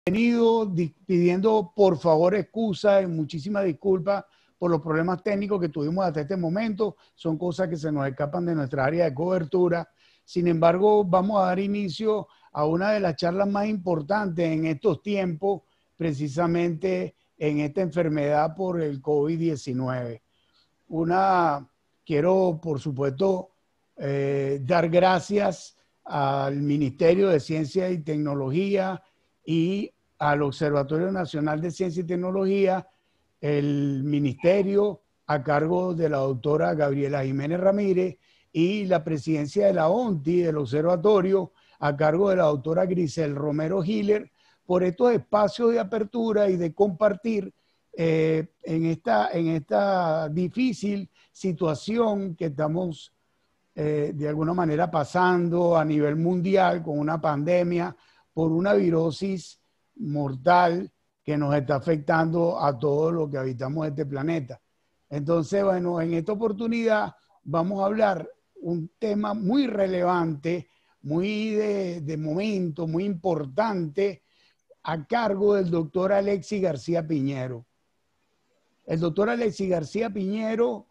Venido pidiendo por favor excusa y muchísimas disculpas por los problemas técnicos que tuvimos hasta este momento. Son cosas que se nos escapan de nuestra área de cobertura. Sin embargo, vamos a dar inicio a una de las charlas más importantes en estos tiempos, precisamente en esta enfermedad por el COVID-19. Quiero, por supuesto, dar gracias al Ministerio de Ciencia y Tecnología y al Observatorio Nacional de Ciencia y Tecnología, el ministerio a cargo de la doctora Gabriela Jiménez Ramírez y la presidencia de la ONTI, del observatorio, a cargo de la doctora Grisel Romero Hiller, por estos espacios de apertura y de compartir en esta difícil situación que estamos de alguna manera pasando a nivel mundial con una pandemia por una virosis mortal que nos está afectando a todos los que habitamos este planeta. Entonces, bueno, en esta oportunidad vamos a hablar un tema muy relevante, muy de momento, muy importante, a cargo del doctor Alexis García Piñero. El doctor Alexis García Piñero,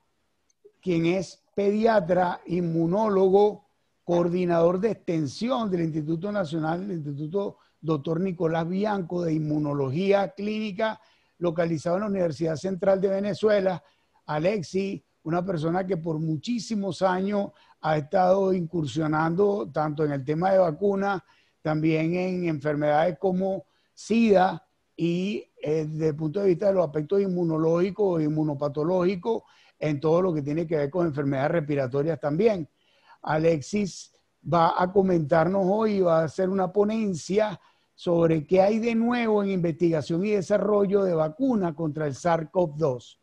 quien es pediatra, inmunólogo, coordinador de extensión del Instituto Nacional, el Instituto Dr. Nicolás Bianco de Inmunología Clínica, localizado en la Universidad Central de Venezuela. Alexis, una persona que por muchísimos años ha estado incursionando tanto en el tema de vacunas, también en enfermedades como SIDA y desde el punto de vista de los aspectos inmunológicos e inmunopatológicos, en todo lo que tiene que ver con enfermedades respiratorias también. Alexis va a comentarnos hoy, va a hacer una ponencia sobre qué hay de nuevo en investigación y desarrollo de vacunas contra el SARS-CoV-2.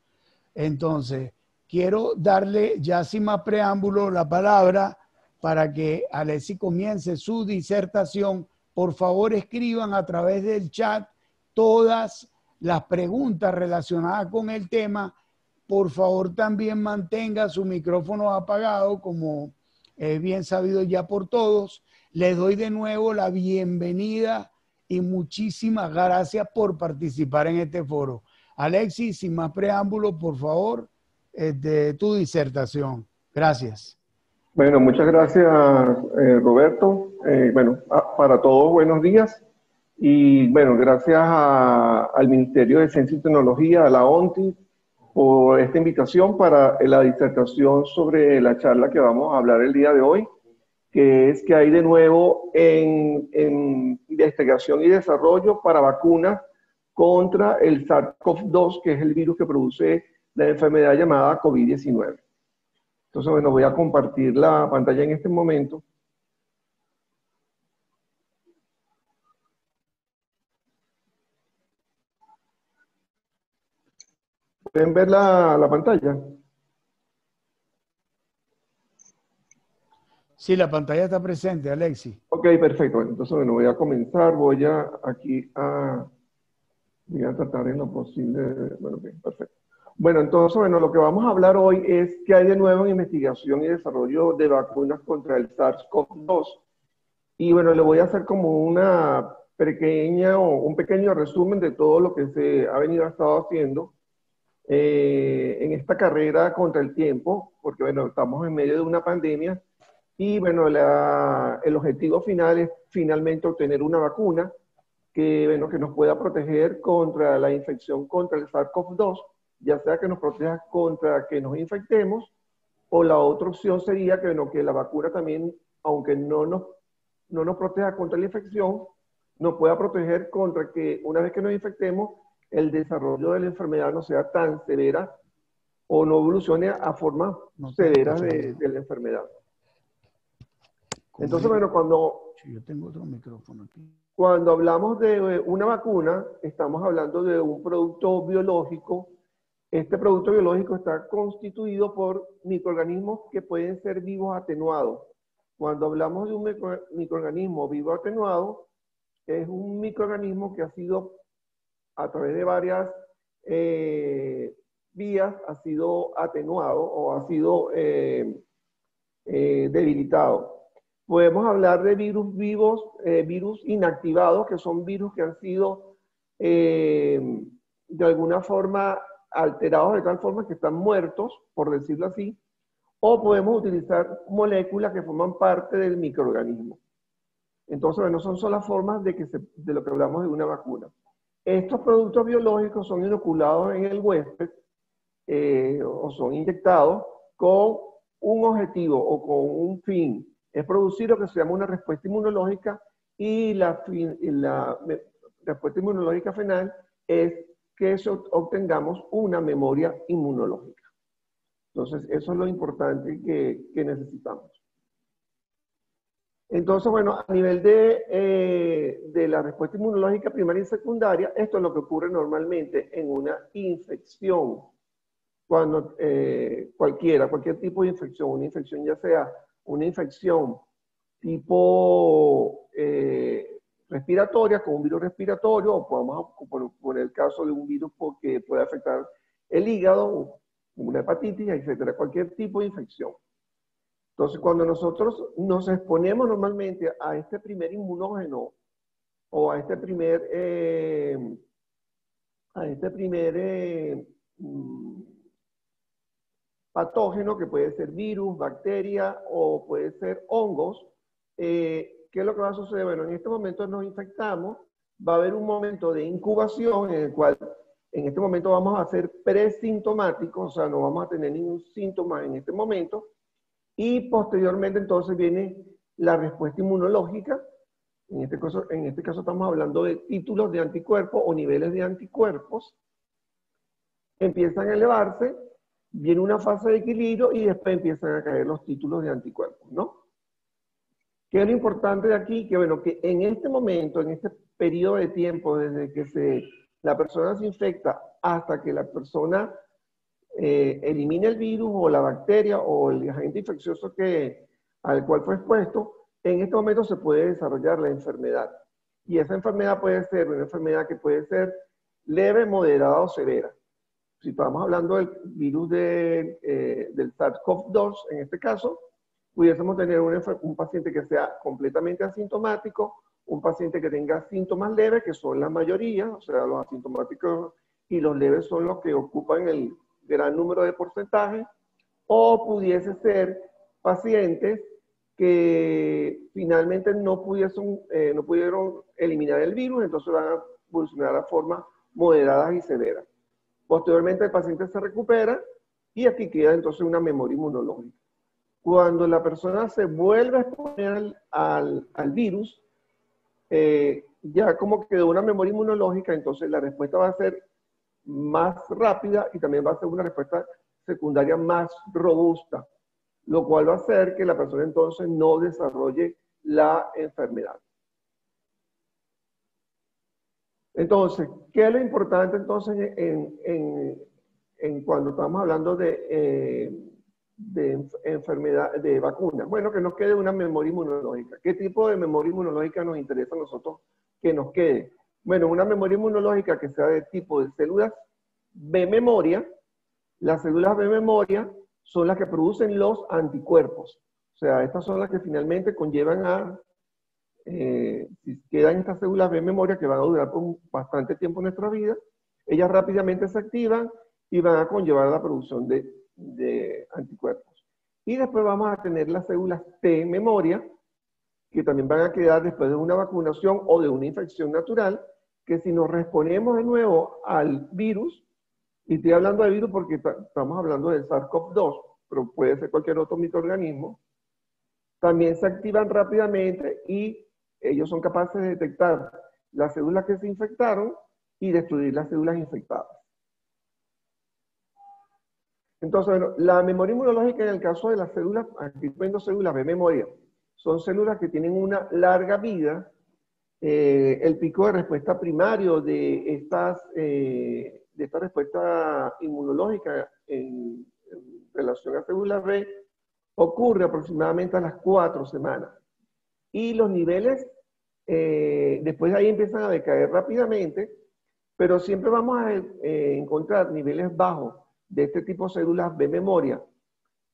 Entonces, quiero darle ya sin más preámbulo la palabra para que Alexis comience su disertación. Por favor, escriban a través del chat todas las preguntas relacionadas con el tema. Por favor, también mantenga su micrófono apagado, como es bien sabido ya por todos. Les doy de nuevo la bienvenida y muchísimas gracias por participar en este foro. Alexis, sin más preámbulo, por favor, de tu disertación. Gracias. Bueno, muchas gracias, Roberto. Para todos, buenos días. Y bueno, gracias al Ministerio de Ciencia y Tecnología, a la ONTI, por esta invitación para la disertación sobre la charla que vamos a hablar el día de hoy, que es que hay de nuevo en investigación y desarrollo para vacunas contra el SARS-CoV-2, que es el virus que produce la enfermedad llamada COVID-19. Entonces, bueno, voy a compartir la pantalla en este momento. ¿Pueden ver la pantalla? Sí, la pantalla está presente, Alexis. Ok, perfecto. Entonces, bueno, voy a comenzar. Voy a tratar en lo posible. Bueno, bien, perfecto. Bueno, entonces, bueno, lo que vamos a hablar hoy es qué hay de nuevo en investigación y desarrollo de vacunas contra el SARS-CoV-2. Y bueno, le voy a hacer como un pequeño resumen de todo lo que se ha estado haciendo en esta carrera contra el tiempo, porque bueno, estamos en medio de una pandemia y bueno, el objetivo final es finalmente obtener una vacuna que, bueno, que nos pueda proteger contra la infección contra el SARS-CoV-2, ya sea que nos proteja contra que nos infectemos, o la otra opción sería que, bueno, que la vacuna también, aunque no nos proteja contra la infección, nos pueda proteger contra que una vez que nos infectemos, el desarrollo de la enfermedad no sea tan severa o no evolucione a formas severas de la enfermedad. Entonces, bueno, yo tengo otro micrófono aquí. Cuando hablamos de una vacuna, estamos hablando de un producto biológico. Este producto biológico está constituido por microorganismos que pueden ser vivos atenuados. Cuando hablamos de un microorganismo vivo atenuado, es un microorganismo que ha sido, a través de varias vías, ha sido atenuado o ha sido debilitado. Podemos hablar de virus vivos, virus inactivados, que son virus que han sido de alguna forma alterados de tal forma que están muertos, por decirlo así, o podemos utilizar moléculas que forman parte del microorganismo. Entonces, bueno, son las formas de lo que hablamos de una vacuna. Estos productos biológicos son inoculados en el huésped o son inyectados con un objetivo o con un fin. Es producir lo que se llama una respuesta inmunológica y la respuesta inmunológica final es que obtengamos una memoria inmunológica. Entonces, eso es lo importante que necesitamos. Entonces, bueno, a nivel de la respuesta inmunológica primaria y secundaria, esto es lo que ocurre normalmente en una infección. Cuando cualquier tipo de infección, una infección ya sea una infección tipo respiratoria, con un virus respiratorio, o podemos poner el caso de un virus que puede afectar el hígado, una hepatitis, etcétera, cualquier tipo de infección. Entonces, cuando nosotros nos exponemos normalmente a este primer inmunógeno o a este primer patógeno, que puede ser virus, bacteria o puede ser hongos, ¿qué es lo que va a suceder? Bueno, en este momento nos infectamos, va a haber un momento de incubación en el cual en este momento vamos a ser presintomáticos, o sea, no vamos a tener ningún síntoma en este momento, y posteriormente entonces viene la respuesta inmunológica. En este caso estamos hablando de títulos de anticuerpos o niveles de anticuerpos. Empiezan a elevarse, viene una fase de equilibrio y después empiezan a caer los títulos de anticuerpos, ¿no? ¿Qué es lo importante de aquí? Que bueno, que en este momento, en este periodo de tiempo, desde que la persona se infecta hasta que la persona elimina el virus o la bacteria o el agente infeccioso al cual fue expuesto, en este momento se puede desarrollar la enfermedad. Y esa enfermedad puede ser una enfermedad que puede ser leve, moderada o severa. Si estamos hablando del virus del SARS-CoV-2, en este caso, pudiésemos tener un paciente que sea completamente asintomático, un paciente que tenga síntomas leves, que son la mayoría, o sea, los asintomáticos y los leves son los que ocupan el gran número de porcentajes, o pudiese ser pacientes que finalmente no pudieron eliminar el virus, entonces van a evolucionar a formas moderadas y severas. Posteriormente el paciente se recupera y aquí queda entonces una memoria inmunológica. Cuando la persona se vuelve a exponer al virus, ya como quedó una memoria inmunológica, entonces la respuesta va a ser más rápida y también va a ser una respuesta secundaria más robusta, lo cual va a hacer que la persona entonces no desarrolle la enfermedad. Entonces, ¿qué es lo importante entonces en cuando estamos hablando de enfermedad, de vacunas? Bueno, que nos quede una memoria inmunológica. ¿Qué tipo de memoria inmunológica nos interesa a nosotros que nos quede? Bueno, una memoria inmunológica que sea de tipo de células B memoria. Las células B memoria son las que producen los anticuerpos. O sea, estas son las que finalmente conllevan a, si quedan estas células B memoria que van a durar por bastante tiempo en nuestra vida, ellas rápidamente se activan y van a conllevar la producción de anticuerpos. Y después vamos a tener las células T memoria, que también van a quedar después de una vacunación o de una infección natural, que si nos respondemos de nuevo al virus, y estoy hablando de virus porque estamos hablando del SARS-CoV-2, pero puede ser cualquier otro microorganismo, también se activan rápidamente y ellos son capaces de detectar las células que se infectaron y destruir las células infectadas. Entonces, bueno, la memoria inmunológica en el caso de las células, aquí viendo células de memoria, son células que tienen una larga vida. El pico de respuesta primario de esta respuesta inmunológica en relación a células B ocurre aproximadamente a las 4 semanas. Y los niveles, después de ahí empiezan a decaer rápidamente, pero siempre vamos a encontrar niveles bajos de este tipo de células B memoria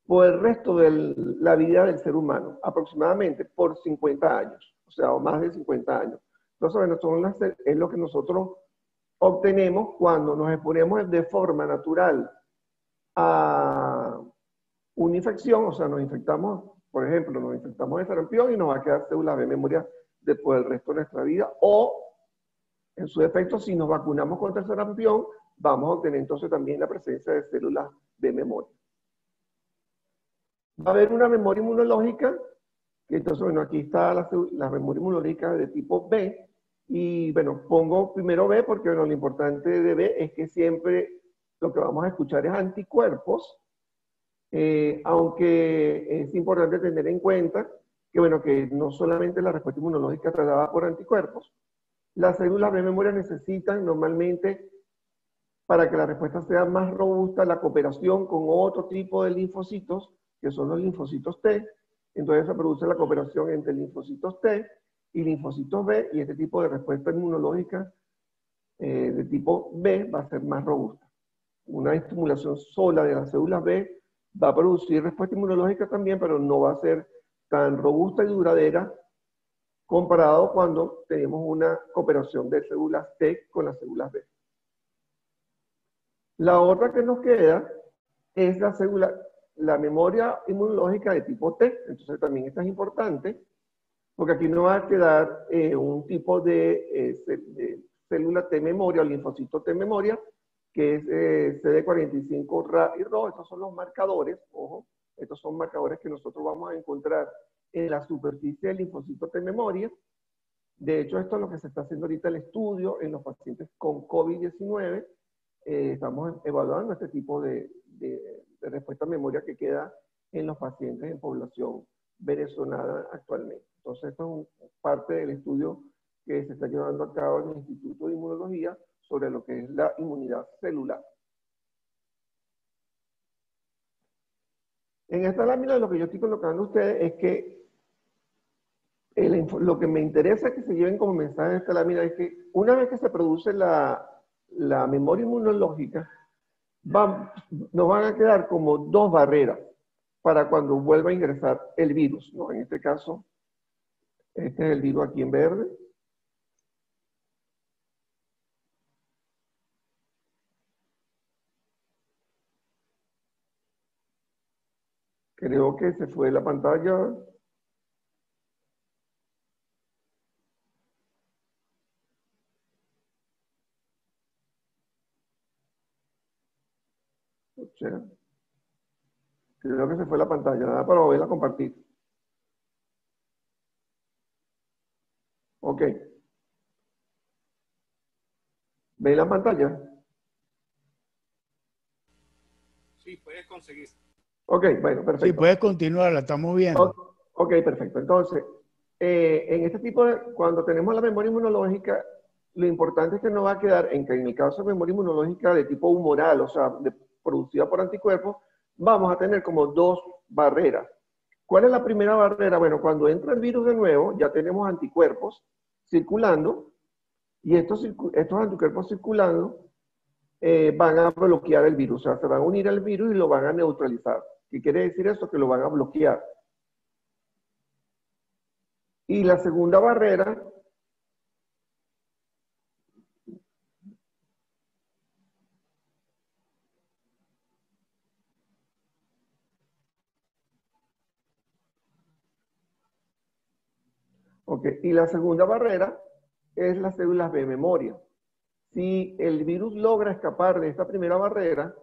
por el resto de la vida del ser humano, aproximadamente por 50 años, o sea, o más de 50 años. Entonces, bueno, es lo que nosotros obtenemos cuando nos exponemos de forma natural a una infección, o sea, nos infectamos, por ejemplo, nos infectamos de sarampión y nos va a quedar células de memoria después del resto de nuestra vida, o en su defecto, si nos vacunamos contra el sarampión, vamos a obtener entonces también la presencia de células de memoria. Va a haber una memoria inmunológica, que entonces, bueno, aquí está la memoria inmunológica de tipo B, y bueno, pongo primero B porque, bueno, lo importante de B es que siempre lo que vamos a escuchar es anticuerpos, aunque es importante tener en cuenta que, bueno, que no solamente la respuesta inmunológica está dada por anticuerpos, las células de memoria necesitan normalmente, para que la respuesta sea más robusta, la cooperación con otro tipo de linfocitos, que son los linfocitos T. Entonces se produce la cooperación entre linfocitos T y linfocitos B, y este tipo de respuesta inmunológica de tipo B va a ser más robusta. Una estimulación sola de las células B va a producir respuesta inmunológica también, pero no va a ser tan robusta y duradera comparado cuando tenemos una cooperación de células T con las células B. La otra que nos queda es la memoria inmunológica de tipo T. Entonces también esta es importante, porque aquí no va a quedar un tipo de célula T memoria o linfocito T memoria, que es CD45 Ra y Ro. Estos son los marcadores, ojo, estos son marcadores que nosotros vamos a encontrar en la superficie del linfocito T memoria. De hecho, esto es lo que se está haciendo ahorita el estudio en los pacientes con COVID-19. Estamos evaluando este tipo de respuesta a memoria que queda en los pacientes en población venezolana actualmente. Entonces, esto es parte del estudio que se está llevando a cabo en el Instituto de Inmunología sobre lo que es la inmunidad celular. En esta lámina lo que yo estoy colocando a ustedes es que lo que me interesa que se lleven como mensaje de esta lámina es que una vez que se produce la memoria inmunológica, nos van a quedar como dos barreras para cuando vuelva a ingresar el virus, ¿no? En este caso, este es el virus aquí en verde. Creo que se fue la pantalla. Creo que se fue la pantalla, nada para volverla a compartir. Ok. ¿Ven la pantalla? Sí, puedes conseguir. Ok, bueno, perfecto. Sí, puedes continuar, la estamos viendo. Ok, perfecto. Entonces, en este tipo de, cuando tenemos la memoria inmunológica, lo importante es que no va a quedar en que en el caso de memoria inmunológica de tipo humoral, o sea, producida por anticuerpos, vamos a tener como dos barreras. ¿Cuál es la primera barrera? Bueno, cuando entra el virus de nuevo, ya tenemos anticuerpos circulando, y estos anticuerpos circulando van a bloquear el virus, o sea, se van a unir al virus y lo van a neutralizar. ¿Qué quiere decir eso? Que lo van a bloquear. Y la segunda barrera es las células B memoria. Si el virus logra escapar de esta primera barrera,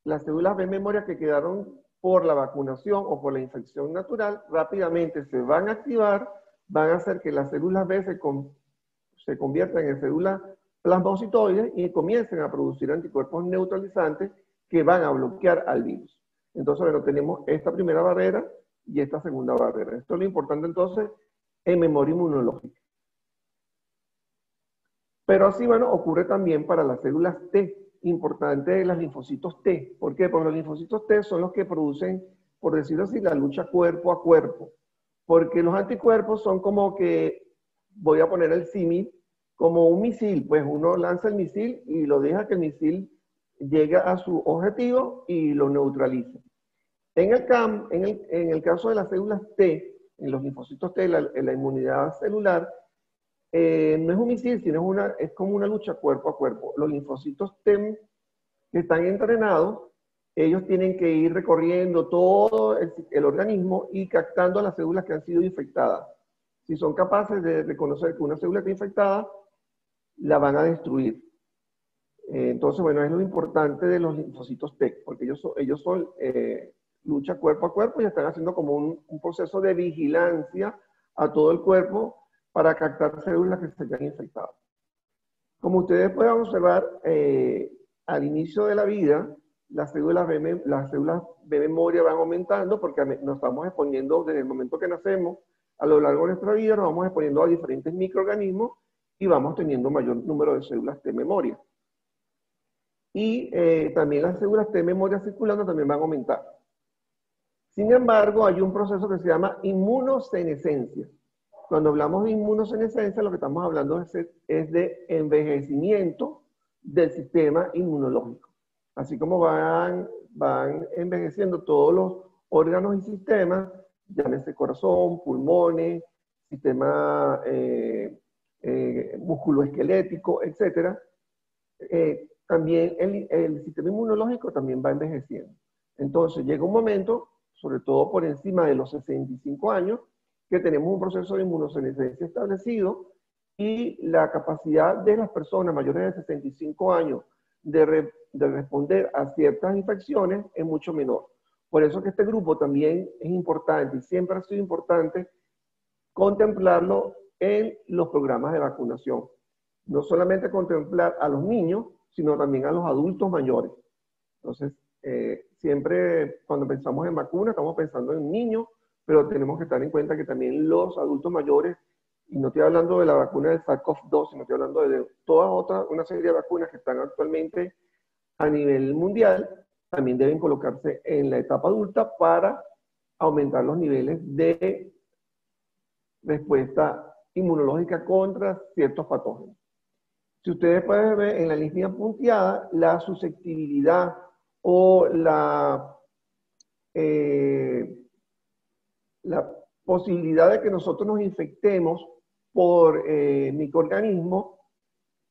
las células B memoria que quedaron por la vacunación o por la infección natural rápidamente se van a activar, van a hacer que las células B se conviertan en células plasmocitoides y comiencen a producir anticuerpos neutralizantes que van a bloquear al virus. Entonces, bueno, tenemos esta primera barrera y esta segunda barrera. Esto es lo importante entonces en memoria inmunológica. Pero así, bueno, ocurre también para las células T, importante las linfocitos T. ¿Por qué? Porque los linfocitos T son los que producen, por decirlo así, la lucha cuerpo a cuerpo. Porque los anticuerpos son como que, voy a poner el símil, como un misil. Pues uno lanza el misil y lo deja que el misil llegue a su objetivo y lo neutralice. En el caso de las células T, en los linfocitos T, en la inmunidad celular, no es un misil, sino es como una lucha cuerpo a cuerpo. Los linfocitos T que están entrenados, ellos tienen que ir recorriendo todo el organismo y captando las células que han sido infectadas. Si son capaces de reconocer que una célula está infectada, la van a destruir. Entonces, bueno, es lo importante de los linfocitos T, porque ellos son lucha cuerpo a cuerpo y están haciendo como un proceso de vigilancia a todo el cuerpo para captar células que se hayan infectado. Como ustedes pueden observar, al inicio de la vida, las células de memoria van aumentando porque nos estamos exponiendo desde el momento que nacemos, a lo largo de nuestra vida nos vamos exponiendo a diferentes microorganismos y vamos teniendo mayor número de células de memoria. Y también las células de memoria circulando también van a aumentar. Sin embargo, hay un proceso que se llama inmunosenescencia. Cuando hablamos de inmunosenescencia, lo que estamos hablando es de envejecimiento del sistema inmunológico. Así como van envejeciendo todos los órganos y sistemas, llámese corazón, pulmones, sistema musculoesquelético, etc. También el sistema inmunológico también va envejeciendo. Entonces llega un momento, sobre todo por encima de los 65 años, que tenemos un proceso de inmunosenescencia establecido y la capacidad de las personas mayores de 65 años de responder a ciertas infecciones es mucho menor. Por eso que este grupo también es importante y siempre ha sido importante contemplarlo en los programas de vacunación. No solamente contemplar a los niños, sino también a los adultos mayores. Entonces, siempre cuando pensamos en vacunas, estamos pensando en niños, pero tenemos que estar en cuenta que también los adultos mayores, y no estoy hablando de la vacuna del SARS-CoV-2, sino estoy hablando de una serie de vacunas que están actualmente a nivel mundial, también deben colocarse en la etapa adulta para aumentar los niveles de respuesta inmunológica contra ciertos patógenos. Si ustedes pueden ver en la línea punteada, la susceptibilidad o la posibilidad de que nosotros nos infectemos por microorganismos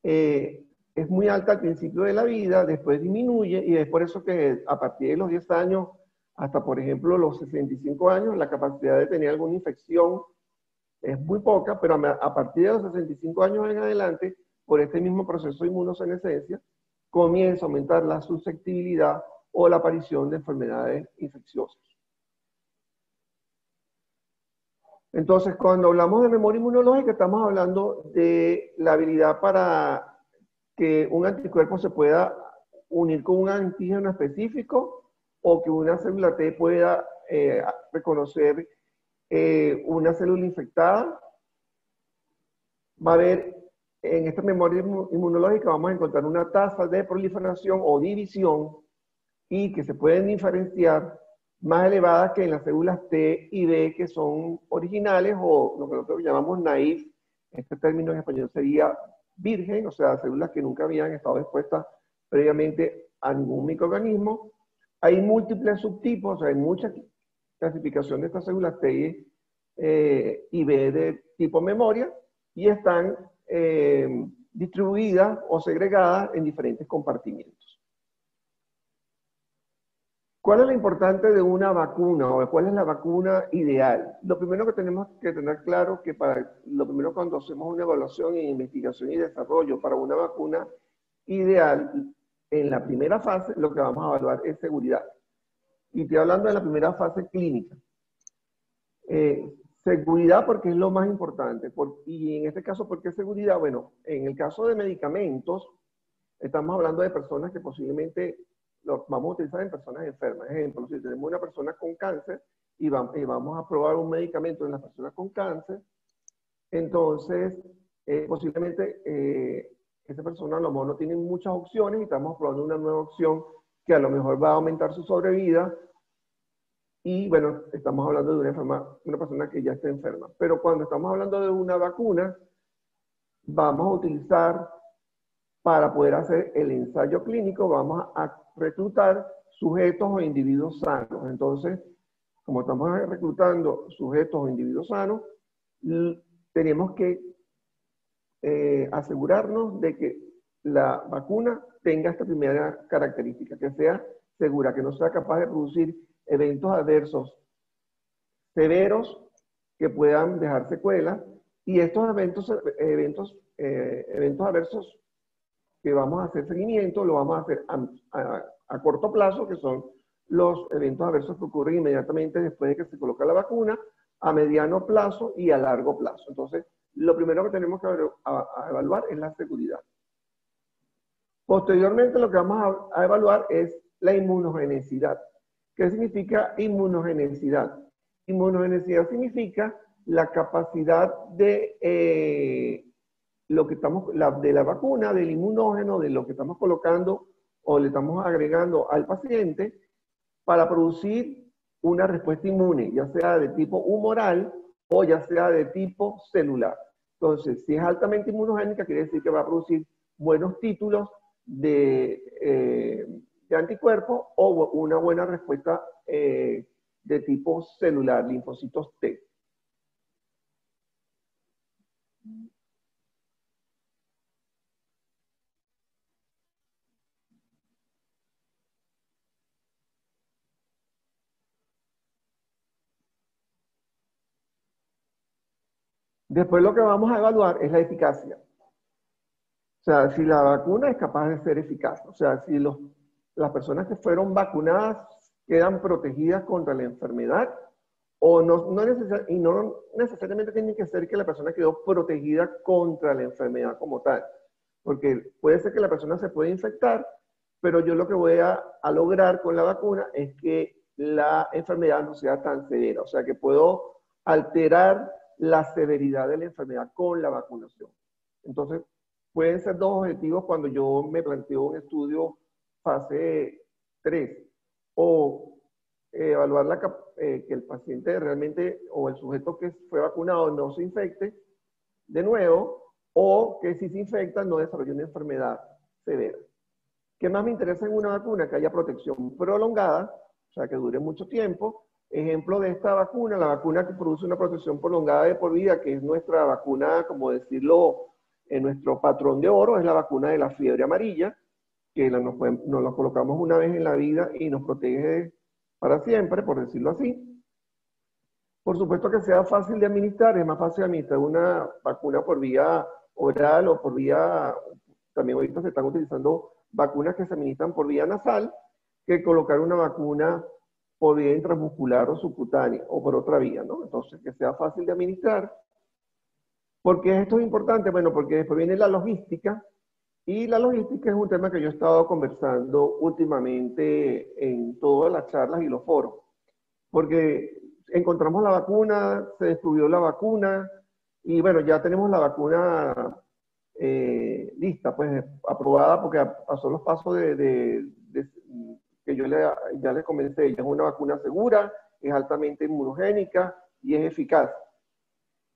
es muy alta al principio de la vida, después disminuye y es por eso que a partir de los 10 años hasta, por ejemplo, los 65 años, la capacidad de tener alguna infección es muy poca, pero a partir de los 65 años en adelante, por este mismo proceso de inmunosenescencia, comienza a aumentar la susceptibilidad o la aparición de enfermedades infecciosas. Entonces, cuando hablamos de memoria inmunológica, estamos hablando de la habilidad para que un anticuerpo se pueda unir con un antígeno específico o que una célula T pueda reconocer una célula infectada. Va a haber, en esta memoria inmunológica vamos a encontrar una tasa de proliferación o división y que se pueden diferenciar más elevadas que en las células T y B que son originales o lo que nosotros llamamos naive. Este término en español sería virgen, o sea, células que nunca habían estado expuestas previamente a ningún microorganismo. Hay múltiples subtipos, o sea, hay mucha clasificación de estas células T y B de tipo memoria y están distribuidas o segregadas en diferentes compartimientos. ¿Cuál es lo importante de una vacuna o cuál es la vacuna ideal? Lo primero que tenemos que tener claro que lo primero cuando hacemos una evaluación en investigación y desarrollo para una vacuna ideal, en la primera fase lo que vamos a evaluar es seguridad. Y estoy hablando de la primera fase clínica. Seguridad porque es lo más importante. Y en este caso, ¿por qué seguridad? Bueno, en el caso de medicamentos, estamos hablando de personas que posiblemente lo vamos a utilizar en personas enfermas. Ejemplo, si tenemos una persona con cáncer y vamos a probar un medicamento en las personas con cáncer, entonces posiblemente esa persona a lo mejor no tiene muchas opciones y estamos probando una nueva opción que a lo mejor va a aumentar su sobrevida. Y bueno, estamos hablando de una persona que ya está enferma. Pero cuando estamos hablando de una vacuna, vamos a utilizar, para poder hacer el ensayo clínico, vamos a reclutar sujetos o individuos sanos. Entonces, como estamos reclutando sujetos o individuos sanos, tenemos que asegurarnos de que la vacuna tenga esta primera característica, que sea segura, que no sea capaz de producir eventos adversos severos que puedan dejar secuelas, y estos eventos adversos que vamos a hacer seguimiento, lo vamos a hacer a corto plazo, que son los eventos adversos que ocurren inmediatamente después de que se coloca la vacuna, a mediano plazo y a largo plazo. Entonces, lo primero que tenemos que evaluar es la seguridad. Posteriormente, lo que vamos a evaluar es la inmunogenicidad. ¿Qué significa inmunogenicidad? Inmunogenicidad significa la capacidad de de la vacuna, del inmunógeno, de lo que estamos colocando o le estamos agregando al paciente para producir una respuesta inmune, ya sea de tipo humoral o ya sea de tipo celular. Entonces, si es altamente inmunogénica, quiere decir que va a producir buenos títulos de anticuerpos o una buena respuesta de tipo celular, linfocitos T. Después lo que vamos a evaluar es la eficacia. O sea, si la vacuna es capaz de ser eficaz. O sea, si las personas que fueron vacunadas quedan protegidas contra la enfermedad, o no necesariamente tiene que ser que la persona quedó protegida contra la enfermedad como tal. Porque puede ser que la persona se pueda infectar, pero yo lo que voy a lograr con la vacuna es que la enfermedad no sea tan severa. O sea, que puedo alterar la severidad de la enfermedad con la vacunación. Entonces, pueden ser dos objetivos cuando yo me planteo un estudio fase 3, o evaluar que el paciente realmente, o el sujeto que fue vacunado no se infecte de nuevo, o que si se infecta no desarrolle una enfermedad severa. ¿Qué más me interesa en una vacuna? Que haya protección prolongada, o sea, que dure mucho tiempo. Ejemplo de esta vacuna, la vacuna que produce una protección prolongada de por vida, que es nuestra vacuna, como decirlo, en nuestro patrón de oro, es la vacuna de la fiebre amarilla, que nos la colocamos una vez en la vida y nos protege para siempre, por decirlo así. Por supuesto que sea fácil de administrar, es más fácil administrar una vacuna por vía oral o por vía, también ahorita se están utilizando vacunas que se administran por vía nasal, que colocar una vacuna por vía intramuscular o subcutánea, o por otra vía, ¿no? Entonces, que sea fácil de administrar. ¿Por qué esto es importante? Bueno, porque después viene la logística, y la logística es un tema que yo he estado conversando últimamente en todas las charlas y los foros. Porque encontramos la vacuna, se descubrió la vacuna, y bueno, ya tenemos la vacuna lista, pues aprobada, porque pasó los pasos que yo ya les comenté. Ella es una vacuna segura, es altamente inmunogénica y es eficaz.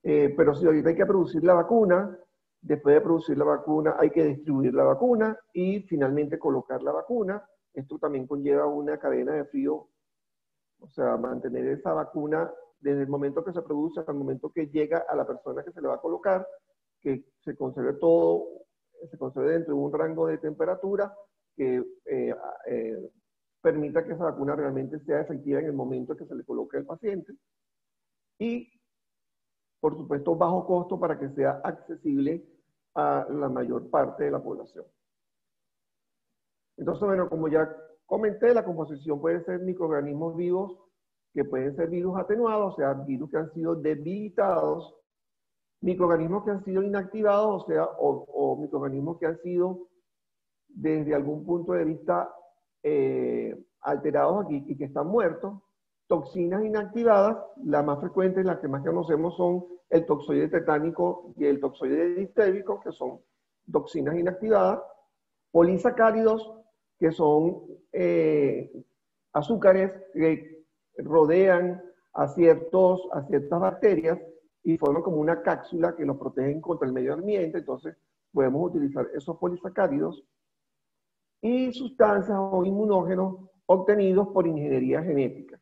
Pero si ahorita hay que producir la vacuna, después de producir la vacuna hay que distribuir la vacuna y finalmente colocar la vacuna. Esto también conlleva una cadena de frío, o sea, mantener esa vacuna desde el momento que se produce hasta el momento que llega a la persona que se le va a colocar, que se conserve todo, se conserve dentro de un rango de temperatura que permita que esa vacuna realmente sea efectiva en el momento que se le coloque al paciente. Y, por supuesto, bajo costo para que sea accesible a la mayor parte de la población. Entonces, bueno, como ya comenté, la composición puede ser microorganismos vivos, que pueden ser virus atenuados, o sea, virus que han sido debilitados, microorganismos que han sido inactivados, o sea, o microorganismos que han sido, desde algún punto de vista, alterados aquí y que están muertos. Toxinas inactivadas, las más frecuentes, las que más conocemos son el toxoide tetánico y el toxoide diftébico, que son toxinas inactivadas. Polisacáridos, que son azúcares que rodean a ciertas bacterias y forman como una cápsula que los protegen contra el medio ambiente. Entonces podemos utilizar esos polisacáridos. Y sustancias o inmunógenos obtenidos por ingeniería genética,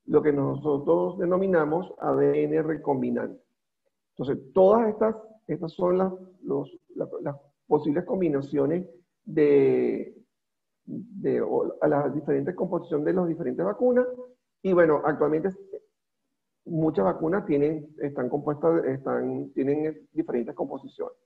lo que nosotros denominamos ADN recombinante. Entonces, todas estas son las posibles combinaciones a las diferentes composiciones de las diferentes vacunas. Y bueno, actualmente muchas vacunas tienen diferentes composiciones.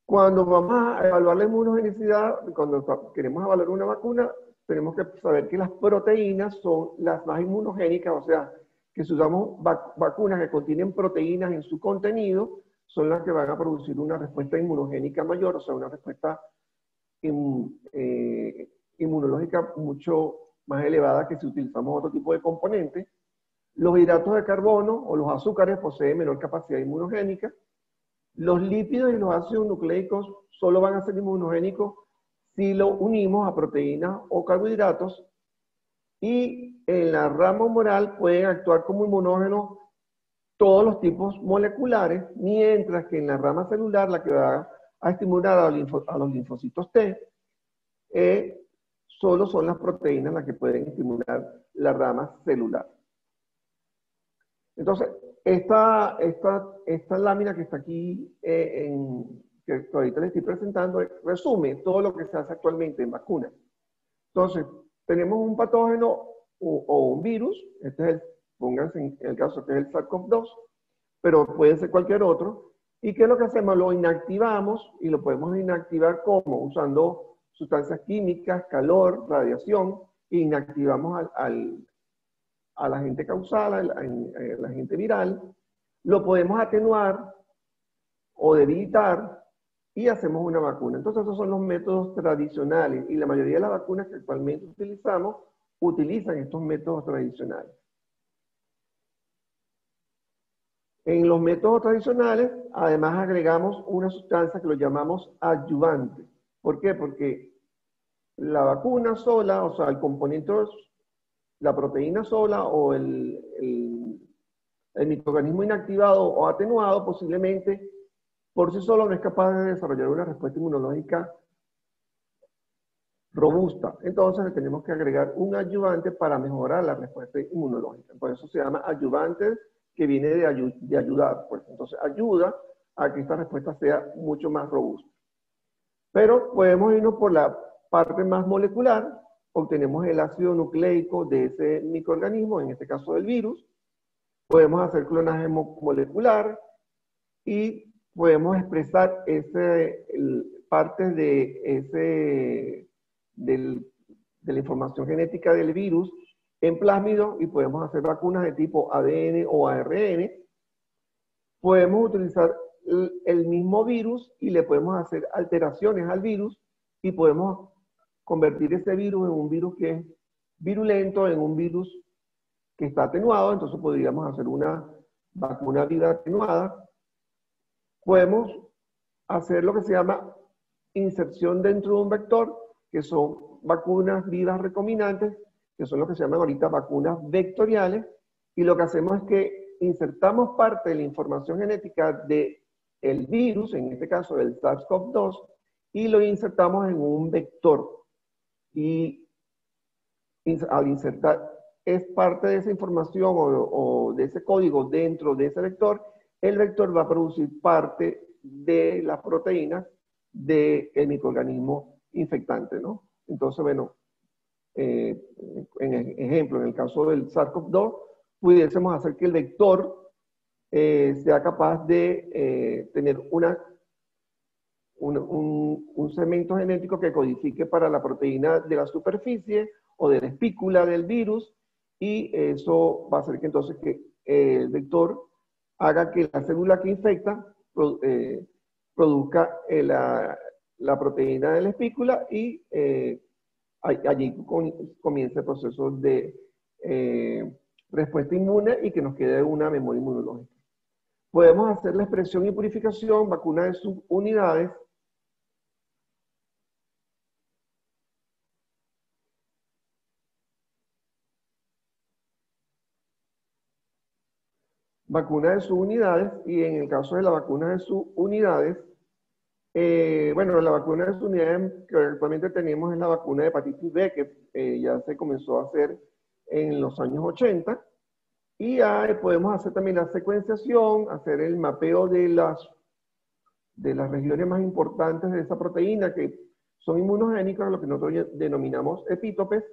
Cuando vamos a evaluar la inmunogenicidad, cuando queremos evaluar una vacuna, tenemos que saber que las proteínas son las más inmunogénicas, o sea, que si usamos vacunas que contienen proteínas en su contenido, son las que van a producir una respuesta inmunogénica mayor, o sea, una respuesta inmunológica mucho más elevada que si utilizamos otro tipo de componentes. Los hidratos de carbono o los azúcares poseen menor capacidad inmunogénica. Los lípidos y los ácidos nucleicos solo van a ser inmunogénicos si lo unimos a proteínas o carbohidratos, y en la rama humoral pueden actuar como inmunógenos todos los tipos moleculares, mientras que en la rama celular, la que va a estimular a los linfocitos T, solo son las proteínas las que pueden estimular la rama celular. Entonces, esta lámina que está aquí, que ahorita les estoy presentando, resume todo lo que se hace actualmente en vacunas. Entonces, tenemos un patógeno o un virus, pónganse en el caso que es el SARS-CoV-2, pero puede ser cualquier otro. ¿Y qué es lo que hacemos? Lo inactivamos, y lo podemos inactivar ¿cómo? Usando sustancias químicas, calor, radiación, e inactivamos al agente causal, al agente viral. Lo podemos atenuar o debilitar y hacemos una vacuna. Entonces esos son los métodos tradicionales, y la mayoría de las vacunas que actualmente utilizamos utilizan estos métodos tradicionales. En los métodos tradicionales, además, agregamos una sustancia que lo llamamos adyuvante. ¿Por qué? Porque la vacuna sola, o sea, el componente, la proteína sola o el microorganismo inactivado o atenuado, posiblemente por sí solo no es capaz de desarrollar una respuesta inmunológica robusta. Entonces le tenemos que agregar un adyuvante para mejorar la respuesta inmunológica. Por eso se llama adyuvante, que viene de ayudar. Pues. Entonces ayuda a que esta respuesta sea mucho más robusta. Pero podemos irnos por la parte más molecular. Obtenemos el ácido nucleico de ese microorganismo, en este caso del virus. Podemos hacer clonaje molecular y podemos expresar partes de la información genética del virus en plásmidos, y podemos hacer vacunas de tipo ADN o ARN. Podemos utilizar el mismo virus y le podemos hacer alteraciones al virus, y podemos convertir ese virus en un virus que es virulento, en un virus que está atenuado. Entonces podríamos hacer una vacuna viva atenuada. Podemos hacer lo que se llama inserción dentro de un vector, que son vacunas vivas recombinantes, que son lo que se llaman ahorita vacunas vectoriales, y lo que hacemos es que insertamos parte de la información genética del virus, en este caso del SARS-CoV-2, y lo insertamos en un vector. Y al insertar es parte de esa información o de ese código dentro de ese vector, el vector va a producir parte de las proteínas del microorganismo infectante, ¿no? Entonces, bueno, en ejemplo, en el caso del SARS-CoV-2, pudiésemos hacer que el vector sea capaz de tener un segmento genético que codifique para la proteína de la superficie o de la espícula del virus, y eso va a hacer que entonces el vector haga que la célula que infecta produzca la proteína de la espícula, y allí comienza el proceso de respuesta inmune, y que nos quede una memoria inmunológica. Podemos hacer la expresión y purificación, vacuna de subunidades. Vacuna de subunidades, y en el caso de la vacuna de subunidades, Bueno, la vacuna de unidad que actualmente tenemos es la vacuna de hepatitis B, que ya se comenzó a hacer en los años 80. Y ya podemos hacer también la secuenciación, hacer el mapeo de las regiones más importantes de esa proteína, que son inmunogénicas, lo que nosotros denominamos epítopes.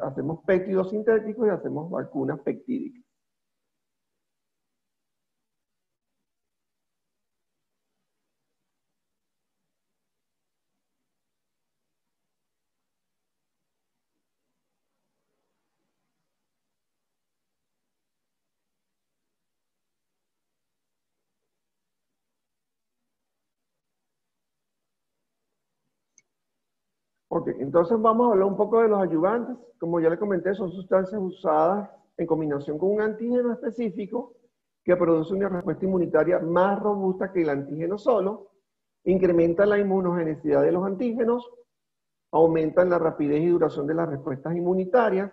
Hacemos péptidos sintéticos y hacemos vacunas peptídicas. Ok, entonces vamos a hablar un poco de los ayudantes. Como ya les comenté, son sustancias usadas en combinación con un antígeno específico que produce una respuesta inmunitaria más robusta que el antígeno solo, incrementa la inmunogenicidad de los antígenos, aumentan la rapidez y duración de las respuestas inmunitarias,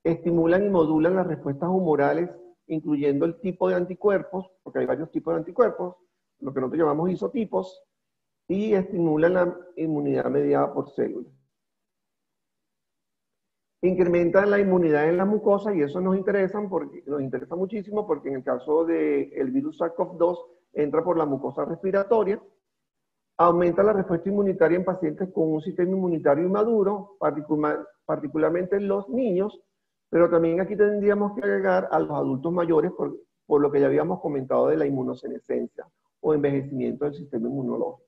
estimulan y modulan las respuestas humorales, incluyendo el tipo de anticuerpos, porque hay varios tipos de anticuerpos, lo que nosotros llamamos isotipos, y estimulan la inmunidad mediada por células. Incrementan la inmunidad en la mucosa y eso nos interesa muchísimo porque en el caso del virus SARS-CoV-2 entra por la mucosa respiratoria. Aumenta la respuesta inmunitaria en pacientes con un sistema inmunitario inmaduro, particularmente en los niños, pero también aquí tendríamos que agregar a los adultos mayores por lo que ya habíamos comentado de la inmunosenescencia o envejecimiento del sistema inmunológico.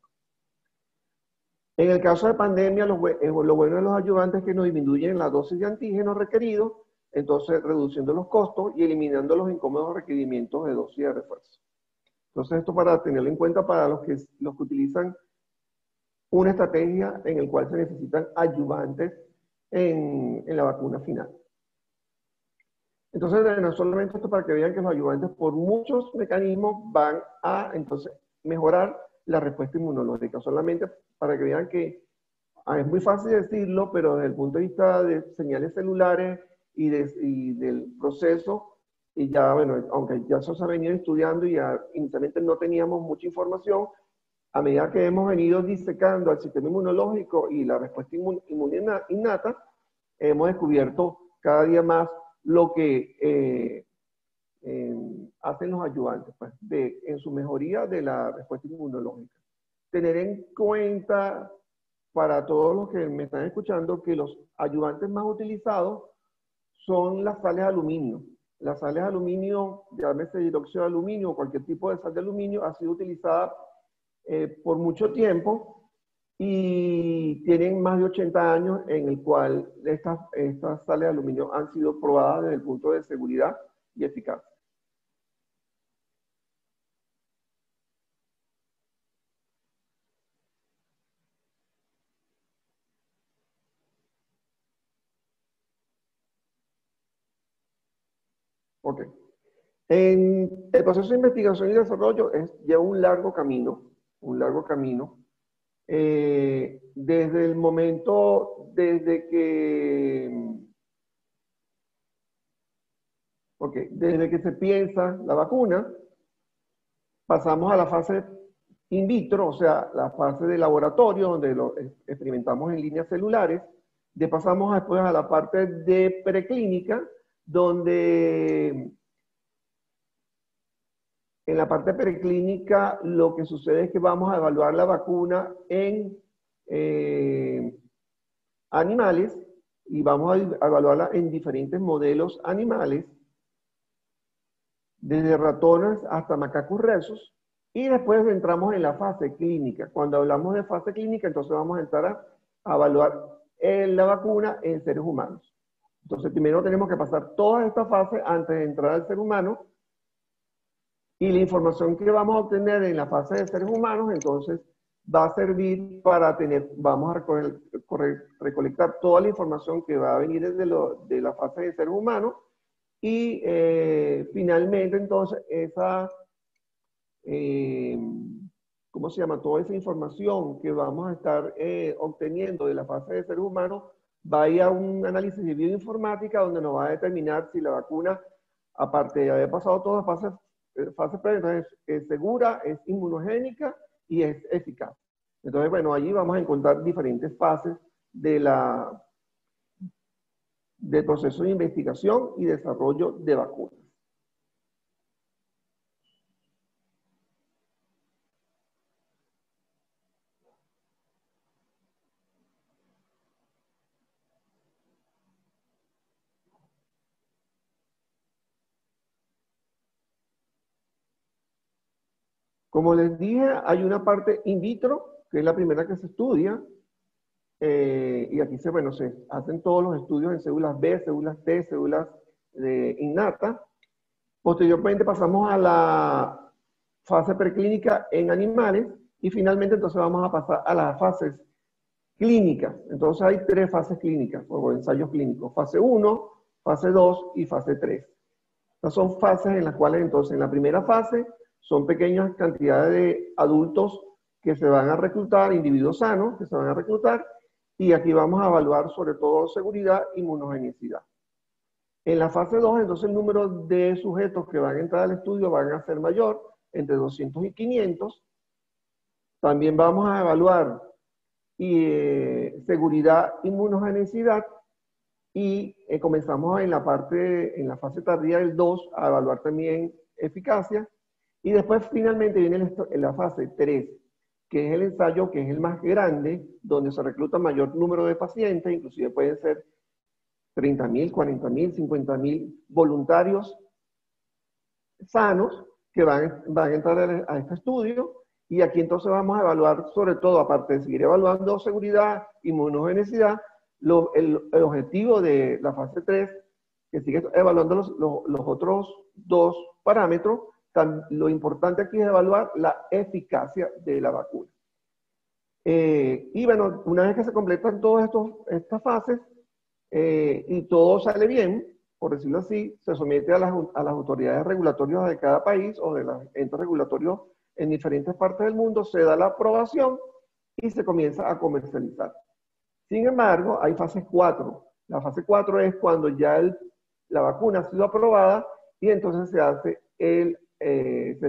En el caso de pandemia, lo bueno de los ayudantes es que nos disminuyen la dosis de antígenos requeridos, entonces reduciendo los costos y eliminando los incómodos requerimientos de dosis de refuerzo. Entonces esto para tenerlo en cuenta para los que utilizan una estrategia en la cual se necesitan ayudantes en la vacuna final. Entonces, no solamente esto para que vean que los ayudantes por muchos mecanismos van a entonces mejorar la respuesta inmunológica, solamente para que vean que es muy fácil decirlo, pero desde el punto de vista de señales celulares y del proceso, y ya, bueno, aunque ya eso se ha venido estudiando y ya inicialmente no teníamos mucha información, a medida que hemos venido disecando al sistema inmunológico y la respuesta inmune innata, hemos descubierto cada día más lo que hacen los ayudantes, pues, en su mejoría de la respuesta inmunológica. Tener en cuenta, para todos los que me están escuchando, que los ayudantes más utilizados son las sales de aluminio. Las sales de aluminio, llámese dióxido de aluminio o cualquier tipo de sal de aluminio, ha sido utilizada por mucho tiempo y tienen más de 80 años en el cual estas sales de aluminio han sido probadas desde el punto de seguridad y eficacia. Ok. En el proceso de investigación y desarrollo lleva un largo camino, desde el momento, desde que se piensa la vacuna, pasamos a la fase in vitro, o sea, la fase de laboratorio, donde lo experimentamos en líneas celulares, pasamos después a la parte de preclínica, donde en la parte preclínica lo que sucede es que vamos a evaluar la vacuna en animales y vamos a evaluarla en diferentes modelos animales, desde ratones hasta macacos rhesus, y después entramos en la fase clínica. Cuando hablamos de fase clínica, entonces vamos a entrar a evaluar la vacuna en seres humanos. Entonces primero tenemos que pasar toda esta fase antes de entrar al ser humano, y la información que vamos a obtener en la fase de seres humanos, entonces va a servir para vamos a recolectar toda la información que va a venir de la fase de seres humanos, y finalmente entonces ¿cómo se llama? Toda esa información que vamos a estar obteniendo de la fase de seres humanos va a ir a un análisis de bioinformática donde nos va a determinar si la vacuna, aparte de haber pasado todas las fases previas, es segura, es inmunogénica y es eficaz. Entonces, bueno, allí vamos a encontrar diferentes fases del proceso de investigación y desarrollo de vacunas. Como les dije, hay una parte in vitro, que es la primera que se estudia, y aquí se hacen todos los estudios en células B, células T, células innata. Posteriormente pasamos a la fase preclínica en animales, y finalmente entonces vamos a pasar a las fases clínicas. Entonces hay 3 fases clínicas, o ensayos clínicos: fase 1, fase 2 y fase 3. Estas son fases en las cuales entonces en la primera fase son pequeñas cantidades de adultos que se van a reclutar, individuos sanos que se van a reclutar, y aquí vamos a evaluar sobre todo seguridad e inmunogenicidad. En la fase 2, entonces el número de sujetos que van a entrar al estudio van a ser mayor, entre 200 y 500. También vamos a evaluar seguridad, inmunogenicidad, y comenzamos en la fase tardía del 2 a evaluar también eficacia. Y después finalmente viene la fase 3, que es el ensayo que es el más grande, donde se recluta mayor número de pacientes, inclusive pueden ser 30.000, 40.000, 50.000 voluntarios sanos que van a entrar a este estudio. Y aquí entonces vamos a evaluar, sobre todo, aparte de seguir evaluando seguridad, inmunogenicidad, el objetivo de la fase 3, que sigue evaluando los otros 2 parámetros. Lo importante aquí es evaluar la eficacia de la vacuna. Y bueno, una vez que se completan todas estas fases y todo sale bien, por decirlo así, se somete a las autoridades regulatorias de cada país o de los entes regulatorios en diferentes partes del mundo, se da la aprobación y se comienza a comercializar. Sin embargo, hay fase 4. La fase 4 es cuando ya la vacuna ha sido aprobada, y entonces se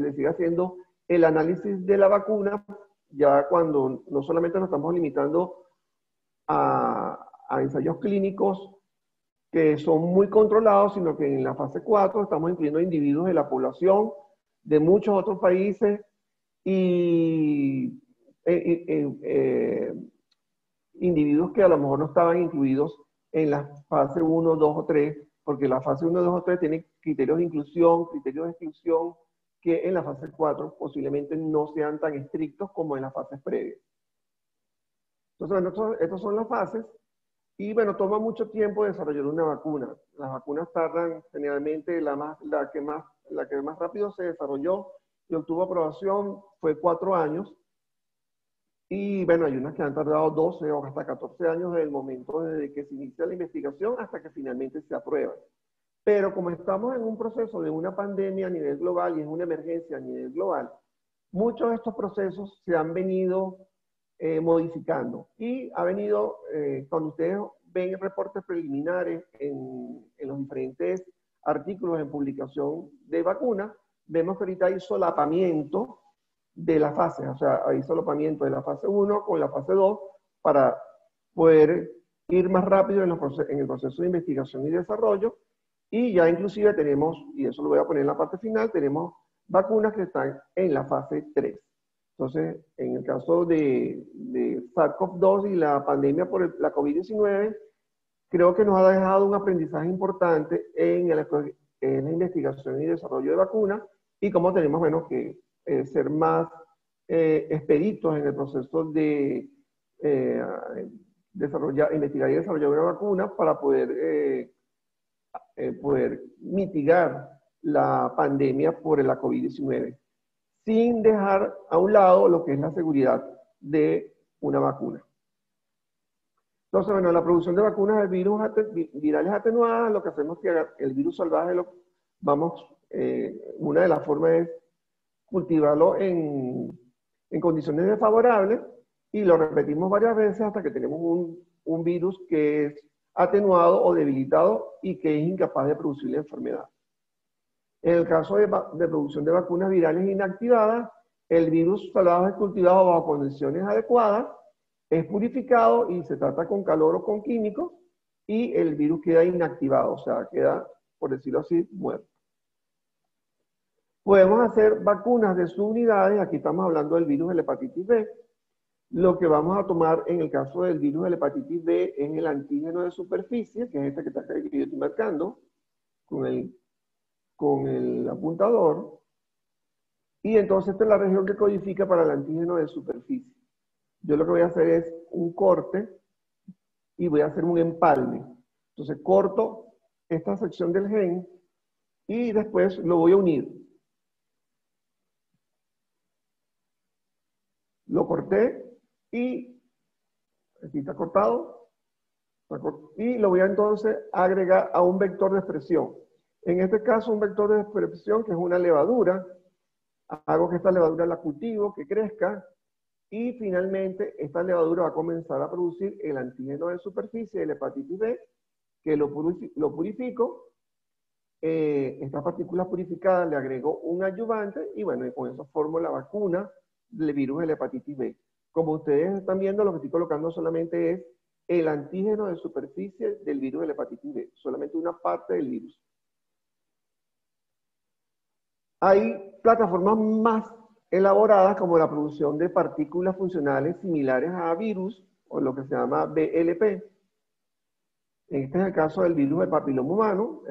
le sigue haciendo el análisis de la vacuna, ya cuando no solamente nos estamos limitando a ensayos clínicos que son muy controlados, sino que en la fase 4 estamos incluyendo individuos de la población de muchos otros países y individuos que a lo mejor no estaban incluidos en la fase 1, 2 o 3, porque la fase 1, 2 o 3 tiene criterios de inclusión, criterios de exclusión, que en la fase 4 posiblemente no sean tan estrictos como en las fases previas. Entonces, bueno, estas son las fases, y bueno, toma mucho tiempo desarrollar una vacuna. Las vacunas tardan generalmente, la que más rápido se desarrolló y obtuvo aprobación fue 4 años, y bueno, hay unas que han tardado 12 o hasta 14 años desde el momento desde que se inicia la investigación hasta que finalmente se aprueba. Pero como estamos en un proceso de una pandemia a nivel global y es una emergencia a nivel global, muchos de estos procesos se han venido modificando, y ha venido, cuando ustedes ven reportes preliminares en los diferentes artículos en publicación de vacunas, vemos que ahorita hay solapamiento de las fases, o sea, hay solapamiento de la fase 1 con la fase 2 para poder ir más rápido en el proceso de investigación y desarrollo. Y ya inclusive tenemos, y eso lo voy a poner en la parte final, tenemos vacunas que están en la fase 3. Entonces, en el caso de SARS-CoV-2 y la pandemia por la COVID-19, creo que nos ha dejado un aprendizaje importante en la investigación y desarrollo de vacunas, y cómo tenemos, bueno, que ser más expeditos en el proceso de investigar y desarrollar una vacuna para poder mitigar la pandemia por la COVID-19, sin dejar a un lado lo que es la seguridad de una vacuna. Entonces, bueno, la producción de vacunas de virus virales atenuadas, lo que hacemos es que el virus salvaje una de las formas es cultivarlo en condiciones desfavorables, y lo repetimos varias veces hasta que tenemos un virus que es atenuado o debilitado y que es incapaz de producir la enfermedad. En el caso de producción de vacunas virales inactivadas, el virus salvaje es cultivado bajo condiciones adecuadas, es purificado y se trata con calor o con químicos, y el virus queda inactivado, o sea, queda, por decirlo así, muerto. Podemos hacer vacunas de subunidades, aquí estamos hablando del virus de la hepatitis B. Lo que vamos a tomar en el caso del virus de la hepatitis B es el antígeno de superficie, que es este que yo estoy marcando con el apuntador. Y entonces esta es la región que codifica para el antígeno de superficie. Yo lo que voy a hacer es un corte y voy a hacer un empalme. Entonces corto esta sección del gen y después lo voy a unir. Lo corté y aquí está cortado. Y lo voy a entonces agregar a un vector de expresión. En este caso un vector de expresión que es una levadura. Hago que esta levadura la cultivo, que crezca, y finalmente esta levadura va a comenzar a producir el antígeno de superficie de la hepatitis B, que lo purifico. Estas partículas purificadas le agrego un adyuvante y bueno, y con eso formo la vacuna del virus de la hepatitis B. Como ustedes están viendo, lo que estoy colocando solamente es el antígeno de superficie del virus de la hepatitis B, solamente una parte del virus. Hay plataformas más elaboradas como la producción de partículas funcionales similares a virus, o lo que se llama VLP. Este es el caso del virus del papiloma humano.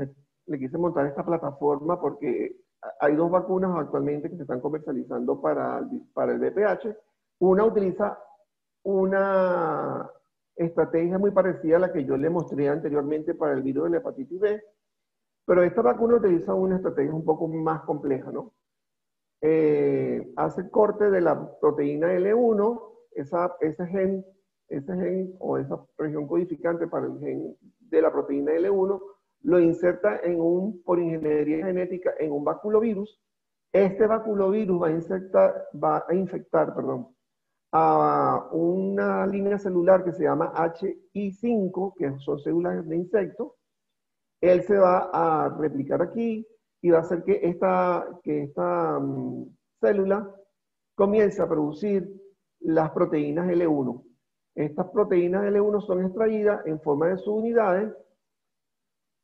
Le quise montar esta plataforma porque hay dos vacunas actualmente que se están comercializando para el VPH. Una utiliza una estrategia muy parecida a la que yo le mostré anteriormente para el virus de la hepatitis B, pero esta vacuna utiliza una estrategia un poco más compleja, ¿no? Hace corte de la proteína L1, ese gen o esa región codificante para el gen de la proteína L1, lo inserta por ingeniería genética en un baculovirus. Este baculovirus va a infectar a una línea celular que se llama HI5, que son células de insectos. Él se va a replicar aquí y va a hacer que esta célula comience a producir las proteínas L1. Estas proteínas L1 son extraídas en forma de subunidades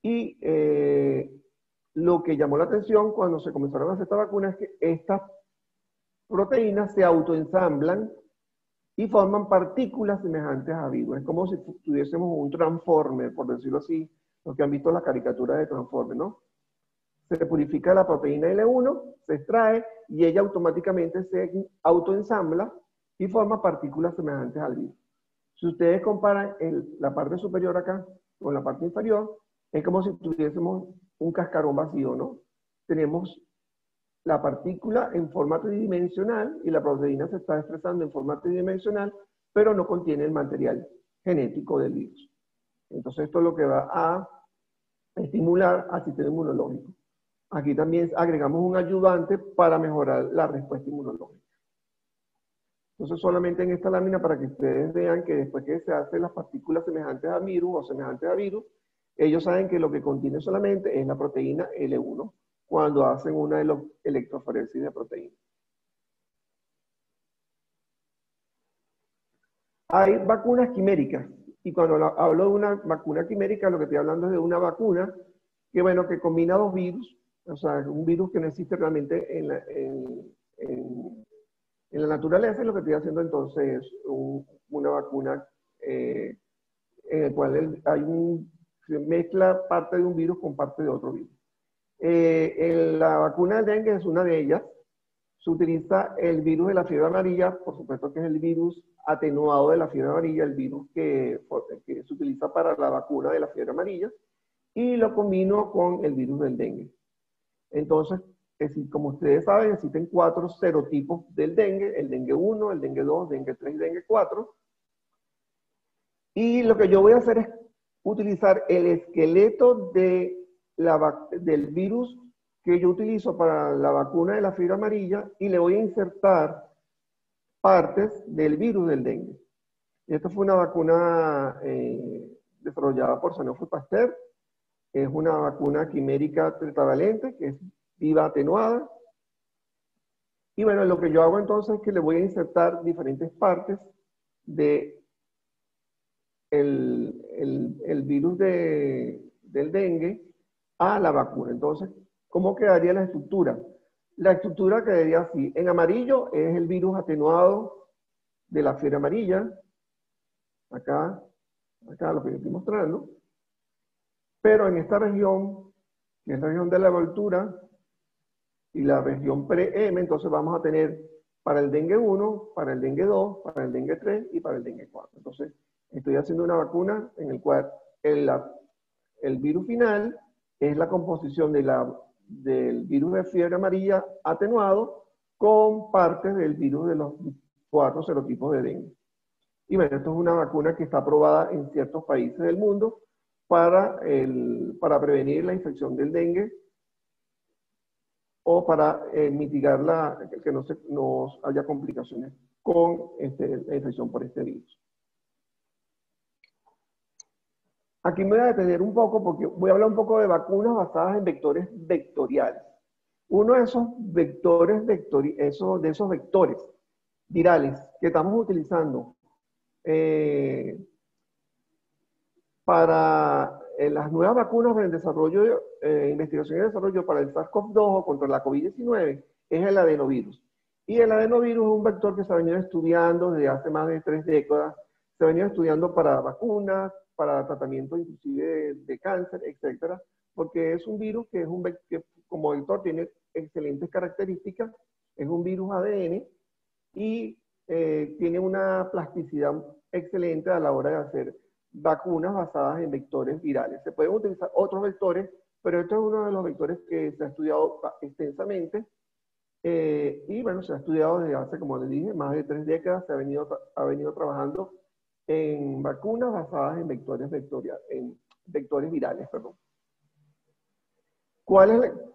y lo que llamó la atención cuando se comenzaron a hacer esta vacuna es que estas proteínas se autoensamblan y forman partículas semejantes a virus. Es como si tuviésemos un transformer, por decirlo así, los que han visto las caricaturas de Transformers, ¿no? Se purifica la proteína L1, se extrae y ella automáticamente se autoensambla y forma partículas semejantes al virus. Si ustedes comparan la parte superior acá con la parte inferior, es como si tuviésemos un cascarón vacío, ¿no? Tenemos la partícula en forma tridimensional y la proteína se está expresando en forma tridimensional, pero no contiene el material genético del virus. Entonces esto es lo que va a estimular al sistema inmunológico. Aquí también agregamos un ayudante para mejorar la respuesta inmunológica. Entonces solamente en esta lámina para que ustedes vean que después que se hacen las partículas semejantes a virus o semejantes a virus, ellos saben que lo que contiene solamente es la proteína L1 cuando hacen una electroforesis de proteína. Hay vacunas quiméricas. Y cuando hablo de una vacuna quimérica, lo que estoy hablando es de una vacuna que, bueno, que combina dos virus, o sea, un virus que no existe realmente en la naturaleza, y lo que estoy haciendo entonces es una vacuna en el cual se mezcla parte de un virus con parte de otro virus. La vacuna del dengue es una de ellas. Se utiliza el virus de la fiebre amarilla, por supuesto que es el virus atenuado de la fiebre amarilla, el virus que se utiliza para la vacuna de la fiebre amarilla, y lo combino con el virus del dengue. Entonces, como ustedes saben, existen 4 serotipos del dengue: el dengue 1, el dengue 2, dengue 3 y dengue 4. Y lo que yo voy a hacer es utilizar el esqueleto del virus que yo utilizo para la vacuna de la fiebre amarilla y le voy a insertar partes del virus del dengue. Y esta fue una vacuna desarrollada por Sanofi Pasteur. Es una vacuna quimérica tetravalente que es viva atenuada. Y bueno, lo que yo hago entonces es que le voy a insertar diferentes partes de el virus del dengue a la vacuna. Entonces, ¿cómo quedaría la estructura? La estructura quedaría así. En amarillo es el virus atenuado de la fiebre amarilla. Acá lo que yo estoy mostrando. Pero en esta región, que es la región de la envoltura, y la región pre-M, entonces vamos a tener para el dengue 1, para el dengue 2, para el dengue 3 y para el dengue 4. Entonces, estoy haciendo una vacuna en el cual el virus final es la composición del virus de fiebre amarilla atenuado con partes del virus de los 4 serotipos de dengue. Y bueno, esto es una vacuna que está aprobada en ciertos países del mundo para prevenir la infección del dengue o para mitigar que no haya complicaciones con la infección por este virus. Aquí me voy a detener un poco porque voy a hablar un poco de vacunas basadas en vectores vectoriales. Uno de esos vectores virales que estamos utilizando para las nuevas vacunas en desarrollo, investigación y desarrollo para el SARS-CoV-2 o contra la COVID-19 es el adenovirus. Y el adenovirus es un vector que se ha venido estudiando desde hace más de 3 décadas. Se ha venido estudiando para vacunas, para tratamiento inclusive de cáncer, etcétera, porque es un virus que como vector tiene excelentes características, es un virus ADN y tiene una plasticidad excelente a la hora de hacer vacunas basadas en vectores virales. Se pueden utilizar otros vectores, pero este es uno de los vectores que se ha estudiado extensamente y bueno, se ha estudiado desde hace, como les dije, más de 3 décadas, ha venido trabajando en vacunas basadas en vectores virales, perdón.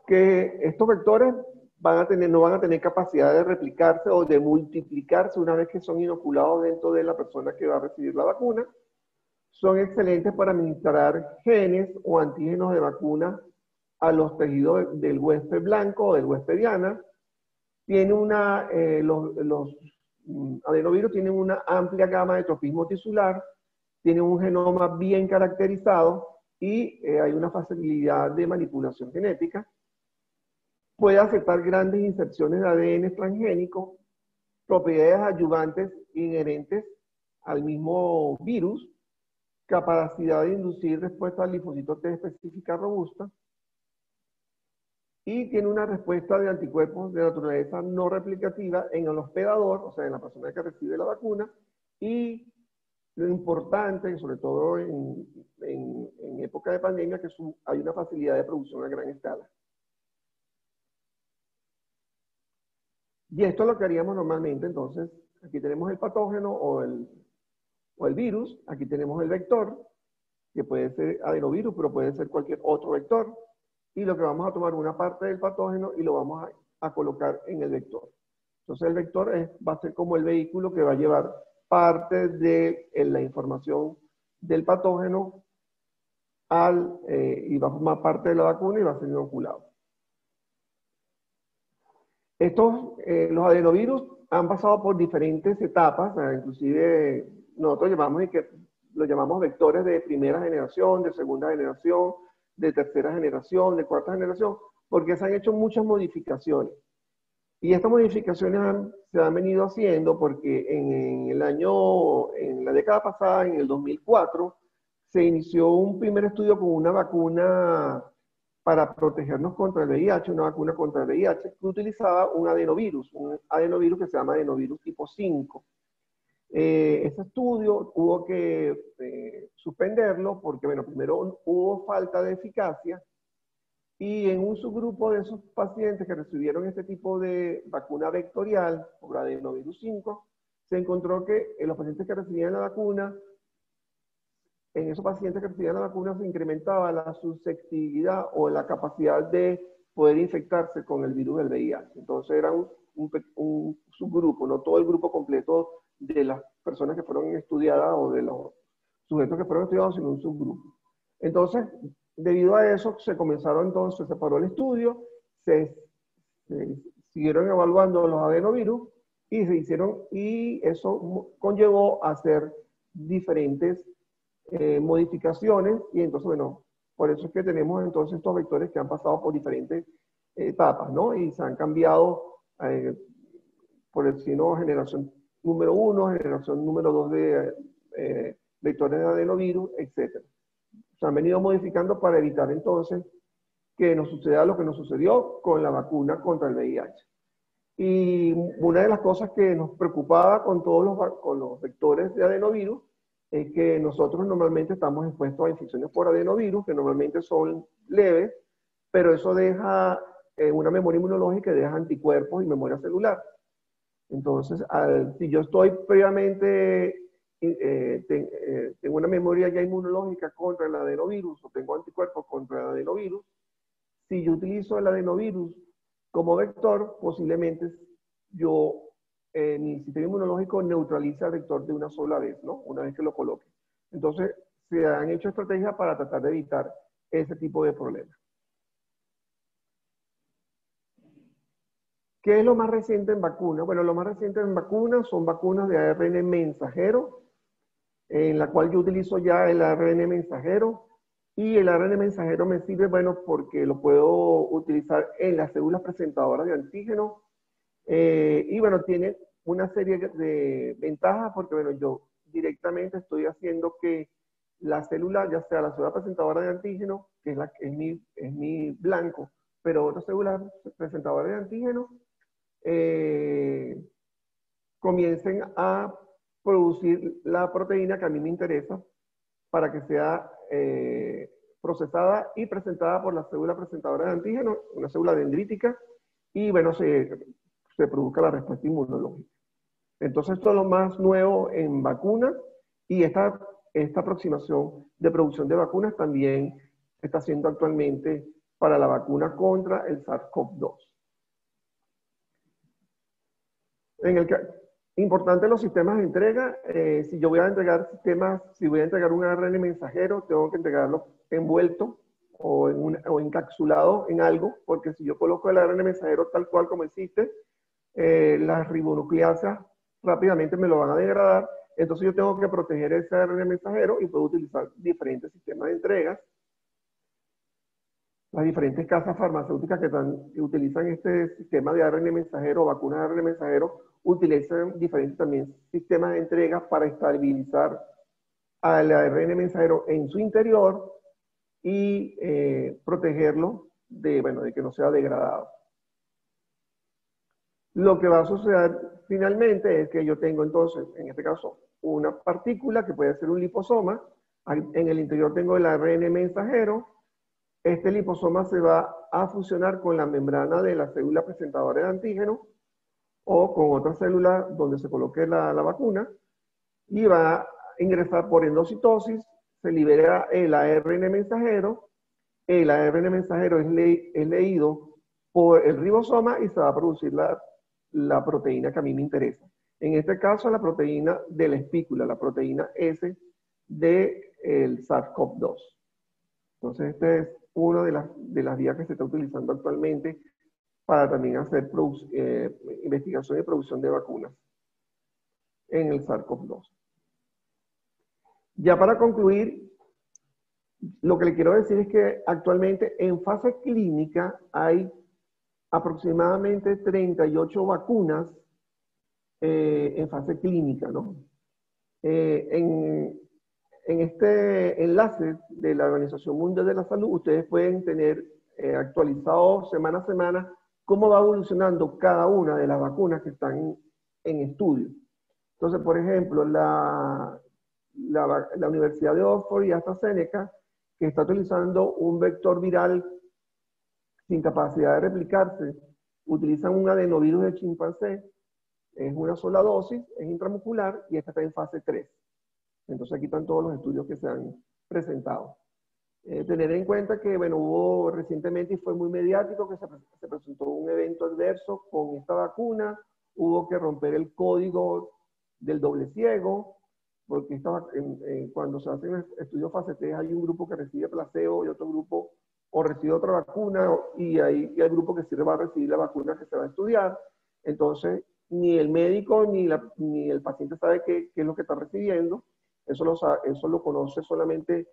Que estos vectores no van a tener capacidad de replicarse o de multiplicarse una vez que son inoculados dentro de la persona que va a recibir la vacuna. Son excelentes para administrar genes o antígenos de vacuna a los tejidos del huésped blanco o del huésped diana. Los adenovirus tienen una amplia gama de tropismo tisular, tienen un genoma bien caracterizado y hay una facilidad de manipulación genética. Puede aceptar grandes inserciones de ADN transgénico, propiedades ayudantes inherentes al mismo virus, capacidad de inducir respuesta al linfocito T específica robusta, y tiene una respuesta de anticuerpos de naturaleza no replicativa en el hospedador, o sea, en la persona que recibe la vacuna, y lo importante, sobre todo en época de pandemia, que hay una facilidad de producción a gran escala. Y esto es lo que haríamos normalmente. Entonces, aquí tenemos el patógeno o el virus, aquí tenemos el vector, que puede ser adenovirus, pero puede ser cualquier otro vector, y lo que vamos a tomar una parte del patógeno y lo vamos a colocar en el vector. Entonces el vector va a ser como el vehículo que va a llevar parte de la información del patógeno y va a formar parte de la vacuna y va a ser inoculado. Los adenovirus han pasado por diferentes etapas, inclusive nosotros lo llamamos vectores de primera generación, de segunda generación, de tercera generación, de cuarta generación, porque se han hecho muchas modificaciones. Y estas modificaciones se han venido haciendo porque en la década pasada, en el 2004, se inició un primer estudio con una vacuna para protegernos contra el VIH, una vacuna contra el VIH, que utilizaba un adenovirus que se llama adenovirus tipo 5. Ese estudio hubo que suspenderlo porque, bueno, primero hubo falta de eficacia y en un subgrupo de esos pacientes que recibieron este tipo de vacuna vectorial por adenovirus 5, se encontró que en los pacientes que recibían la vacuna, en esos pacientes que recibían la vacuna se incrementaba la susceptibilidad o la capacidad de poder infectarse con el virus del VIH. Entonces era un subgrupo, no todo el grupo completo de las personas que fueron estudiadas o de los sujetos que fueron estudiados, sino un subgrupo. Entonces, debido a eso, se paró el estudio, se siguieron evaluando los adenovirus y eso conllevó a hacer diferentes modificaciones, y entonces, bueno, por eso es que tenemos entonces estos vectores que han pasado por diferentes etapas, ¿no? Y se han cambiado, por decirlo, generación número 1, generación número 2 de vectores de adenovirus, etc. Se han venido modificando para evitar entonces que nos suceda lo que nos sucedió con la vacuna contra el VIH. Y una de las cosas que nos preocupaba con con los vectores de adenovirus es que nosotros normalmente estamos expuestos a infecciones por adenovirus, que normalmente son leves, pero eso deja una memoria inmunológica y deja anticuerpos y memoria celular. Entonces, si yo estoy previamente, tengo una memoria ya inmunológica contra el adenovirus o tengo anticuerpos contra el adenovirus, si yo utilizo el adenovirus como vector, posiblemente mi sistema inmunológico neutraliza el vector de una sola vez, ¿no? Una vez que lo coloque. Entonces, se han hecho estrategias para tratar de evitar ese tipo de problemas. ¿Qué es lo más reciente en vacunas? Bueno, lo más reciente en vacunas son vacunas de ARN mensajero, en la cual yo utilizo ya el ARN mensajero, y el ARN mensajero me sirve, bueno, porque lo puedo utilizar en las células presentadoras de antígeno, y bueno, tiene una serie de ventajas, porque bueno, yo directamente estoy haciendo que la célula, ya sea la célula presentadora de antígeno, que es mi blanco, pero otra célula presentadora de antígeno, comiencen a producir la proteína que a mí me interesa para que sea procesada y presentada por la célula presentadora de antígeno, una célula dendrítica, y bueno, se produzca la respuesta inmunológica. Entonces, esto es lo más nuevo en vacunas, y esta aproximación de producción de vacunas también se está haciendo actualmente para la vacuna contra el SARS-CoV-2. Importante los sistemas de entrega. Si yo voy a entregar si voy a entregar un ARN mensajero, tengo que entregarlo envuelto o encapsulado en algo, porque si yo coloco el ARN mensajero tal cual como existe, las ribonucleasas rápidamente me lo van a degradar. Entonces yo tengo que proteger ese ARN mensajero y puedo utilizar diferentes sistemas de entregas. Las diferentes casas farmacéuticas que utilizan este sistema de ARN mensajero o vacunas de ARN mensajero utilizan diferentes también sistemas de entrega para estabilizar al ARN mensajero en su interior y protegerlo de que no sea degradado. Lo que va a suceder finalmente es que yo tengo entonces, en este caso, una partícula que puede ser un liposoma. En el interior tengo el ARN mensajero. Este liposoma se va a fusionar con la membrana de la célula presentadora de antígeno o con otra célula donde se coloque la vacuna, y va a ingresar por endocitosis, se libera el ARN mensajero. El ARN mensajero es leído por el ribosoma y se va a producir la proteína que a mí me interesa. En este caso, la proteína de la espícula, la proteína S del SARS-CoV-2. Entonces, esta es una de las vías que se está utilizando actualmente para también hacer investigación y producción de vacunas en el SARS-CoV-2. Ya para concluir, lo que le quiero decir es que actualmente en fase clínica hay aproximadamente 38 vacunas en fase clínica, ¿no? En este enlace de la Organización Mundial de la Salud, ustedes pueden tener actualizado semana a semana cómo va evolucionando cada una de las vacunas que están en estudio. Entonces, por ejemplo, la Universidad de Oxford y AstraZeneca, que está utilizando un vector viral sin capacidad de replicarse, utilizan un adenovirus de chimpancé, es una sola dosis, es intramuscular, y esta está en fase 3. Entonces aquí están todos los estudios que se han presentado. Tener en cuenta que, bueno, hubo recientemente, y fue muy mediático, que se presentó un evento adverso con esta vacuna. Hubo que romper el código del doble ciego, porque cuando se hacen estudios fase 3 hay un grupo que recibe placebo y otro grupo o recibe otra vacuna, y hay grupo que sí va a recibir la vacuna que se va a estudiar. Entonces, ni el médico ni el paciente sabe qué es lo que está recibiendo. Eso lo conoce solamente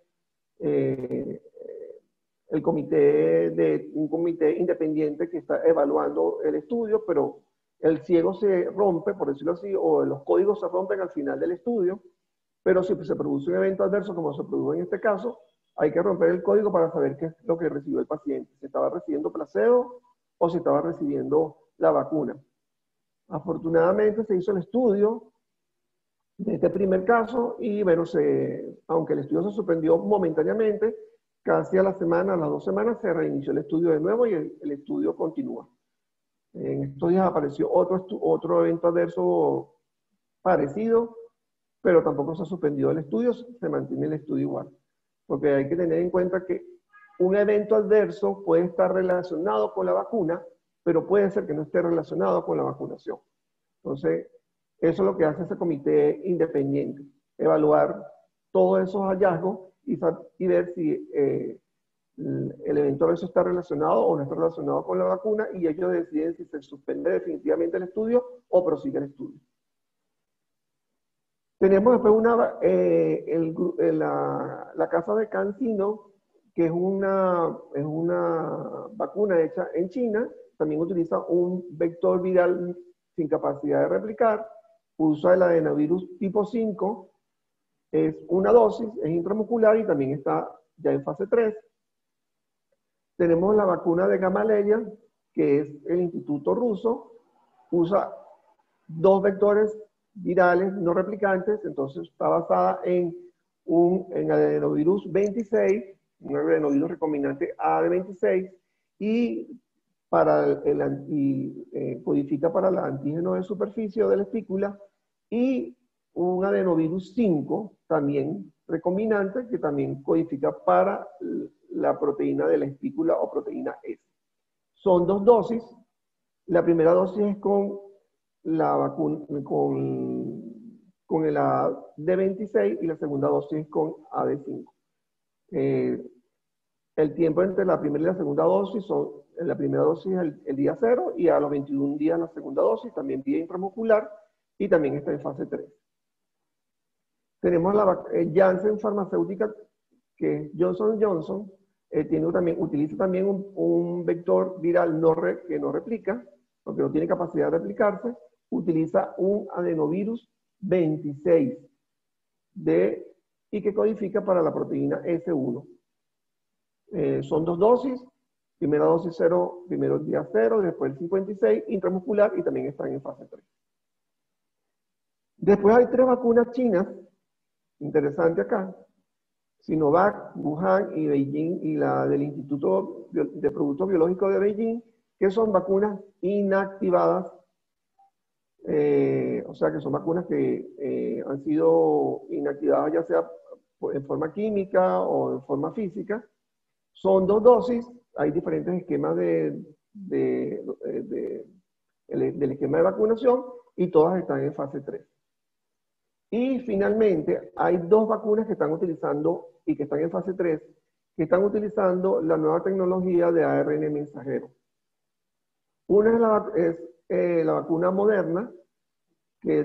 un comité independiente que está evaluando el estudio, pero el ciego se rompe, por decirlo así, o los códigos se rompen al final del estudio, pero si se produce un evento adverso, como se produjo en este caso, hay que romper el código para saber qué es lo que recibió el paciente, si estaba recibiendo placebo o si estaba recibiendo la vacuna. Afortunadamente se hizo el estudio de este primer caso y bueno, aunque el estudio se suspendió momentáneamente, casi a la semana, a las 2 semanas, se reinició el estudio de nuevo y el estudio continúa. En estos días apareció otro evento adverso parecido, pero tampoco se suspendió el estudio, se mantiene el estudio igual. Porque hay que tener en cuenta que un evento adverso puede estar relacionado con la vacuna, pero puede ser que no esté relacionado con la vacunación. Entonces, eso es lo que hace ese comité independiente, evaluar todos esos hallazgos y ver si el evento adverso está relacionado o no está relacionado con la vacuna, y ellos deciden si se suspende definitivamente el estudio o prosigue el estudio. Tenemos después la casa de CanSino, que es una vacuna hecha en China. También utiliza un vector viral sin capacidad de replicar, usa el adenovirus tipo 5, es una dosis, es intramuscular y también está ya en fase 3. Tenemos la vacuna de Gamaleya, que es el instituto ruso, usa 2 vectores virales no replicantes, entonces está basada en adenovirus 26, un adenovirus recombinante AD26, y codifica para el antígeno de superficie o de la espícula, y un adenovirus 5, también recombinante, que también codifica para la proteína de la espícula o proteína S. Son 2 dosis. La primera dosis es con la vacuna con el AD26 y la segunda dosis con AD5. El tiempo entre la primera y la segunda dosis la primera dosis el día 0 y a los 21 días la segunda dosis, también vía intramuscular y también está en fase 3. Tenemos la Janssen farmacéutica, que es Johnson Johnson, utiliza también un vector viral que no replica, porque no tiene capacidad de replicarse, utiliza un adenovirus 26 y que codifica para la proteína S1. Son 2 dosis, primera dosis 0, primero el día 0, después el 56, intramuscular, y también están en fase 3. Después hay 3 vacunas chinas, interesante acá, Sinovac, Wuhan y Beijing, y la del Instituto de Productos Biológicos de Beijing, que son vacunas inactivadas, o sea que son vacunas que han sido inactivadas ya sea en forma química o en forma física. Son 2 dosis, hay diferentes esquemas del esquema de vacunación y todas están en fase 3. Y finalmente hay 2 vacunas que están utilizando y que están en fase 3, que están utilizando la nueva tecnología de ARN mensajero. Una es la vacuna Moderna, que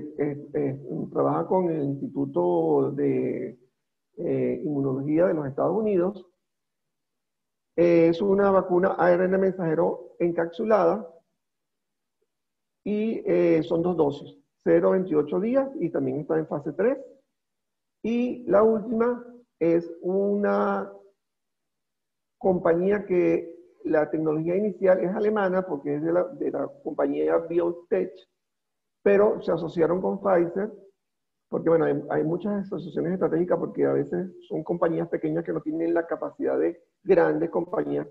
trabaja con el Instituto de Inmunología de los Estados Unidos. Es una vacuna ARN mensajero encapsulada y son 2 dosis, 0-28 días, y también está en fase 3. Y la última es una compañía que la tecnología inicial es alemana, porque es de la compañía BioNTech, pero se asociaron con Pfizer, porque bueno, hay muchas asociaciones estratégicas, porque a veces son compañías pequeñas que no tienen la capacidad de grandes compañías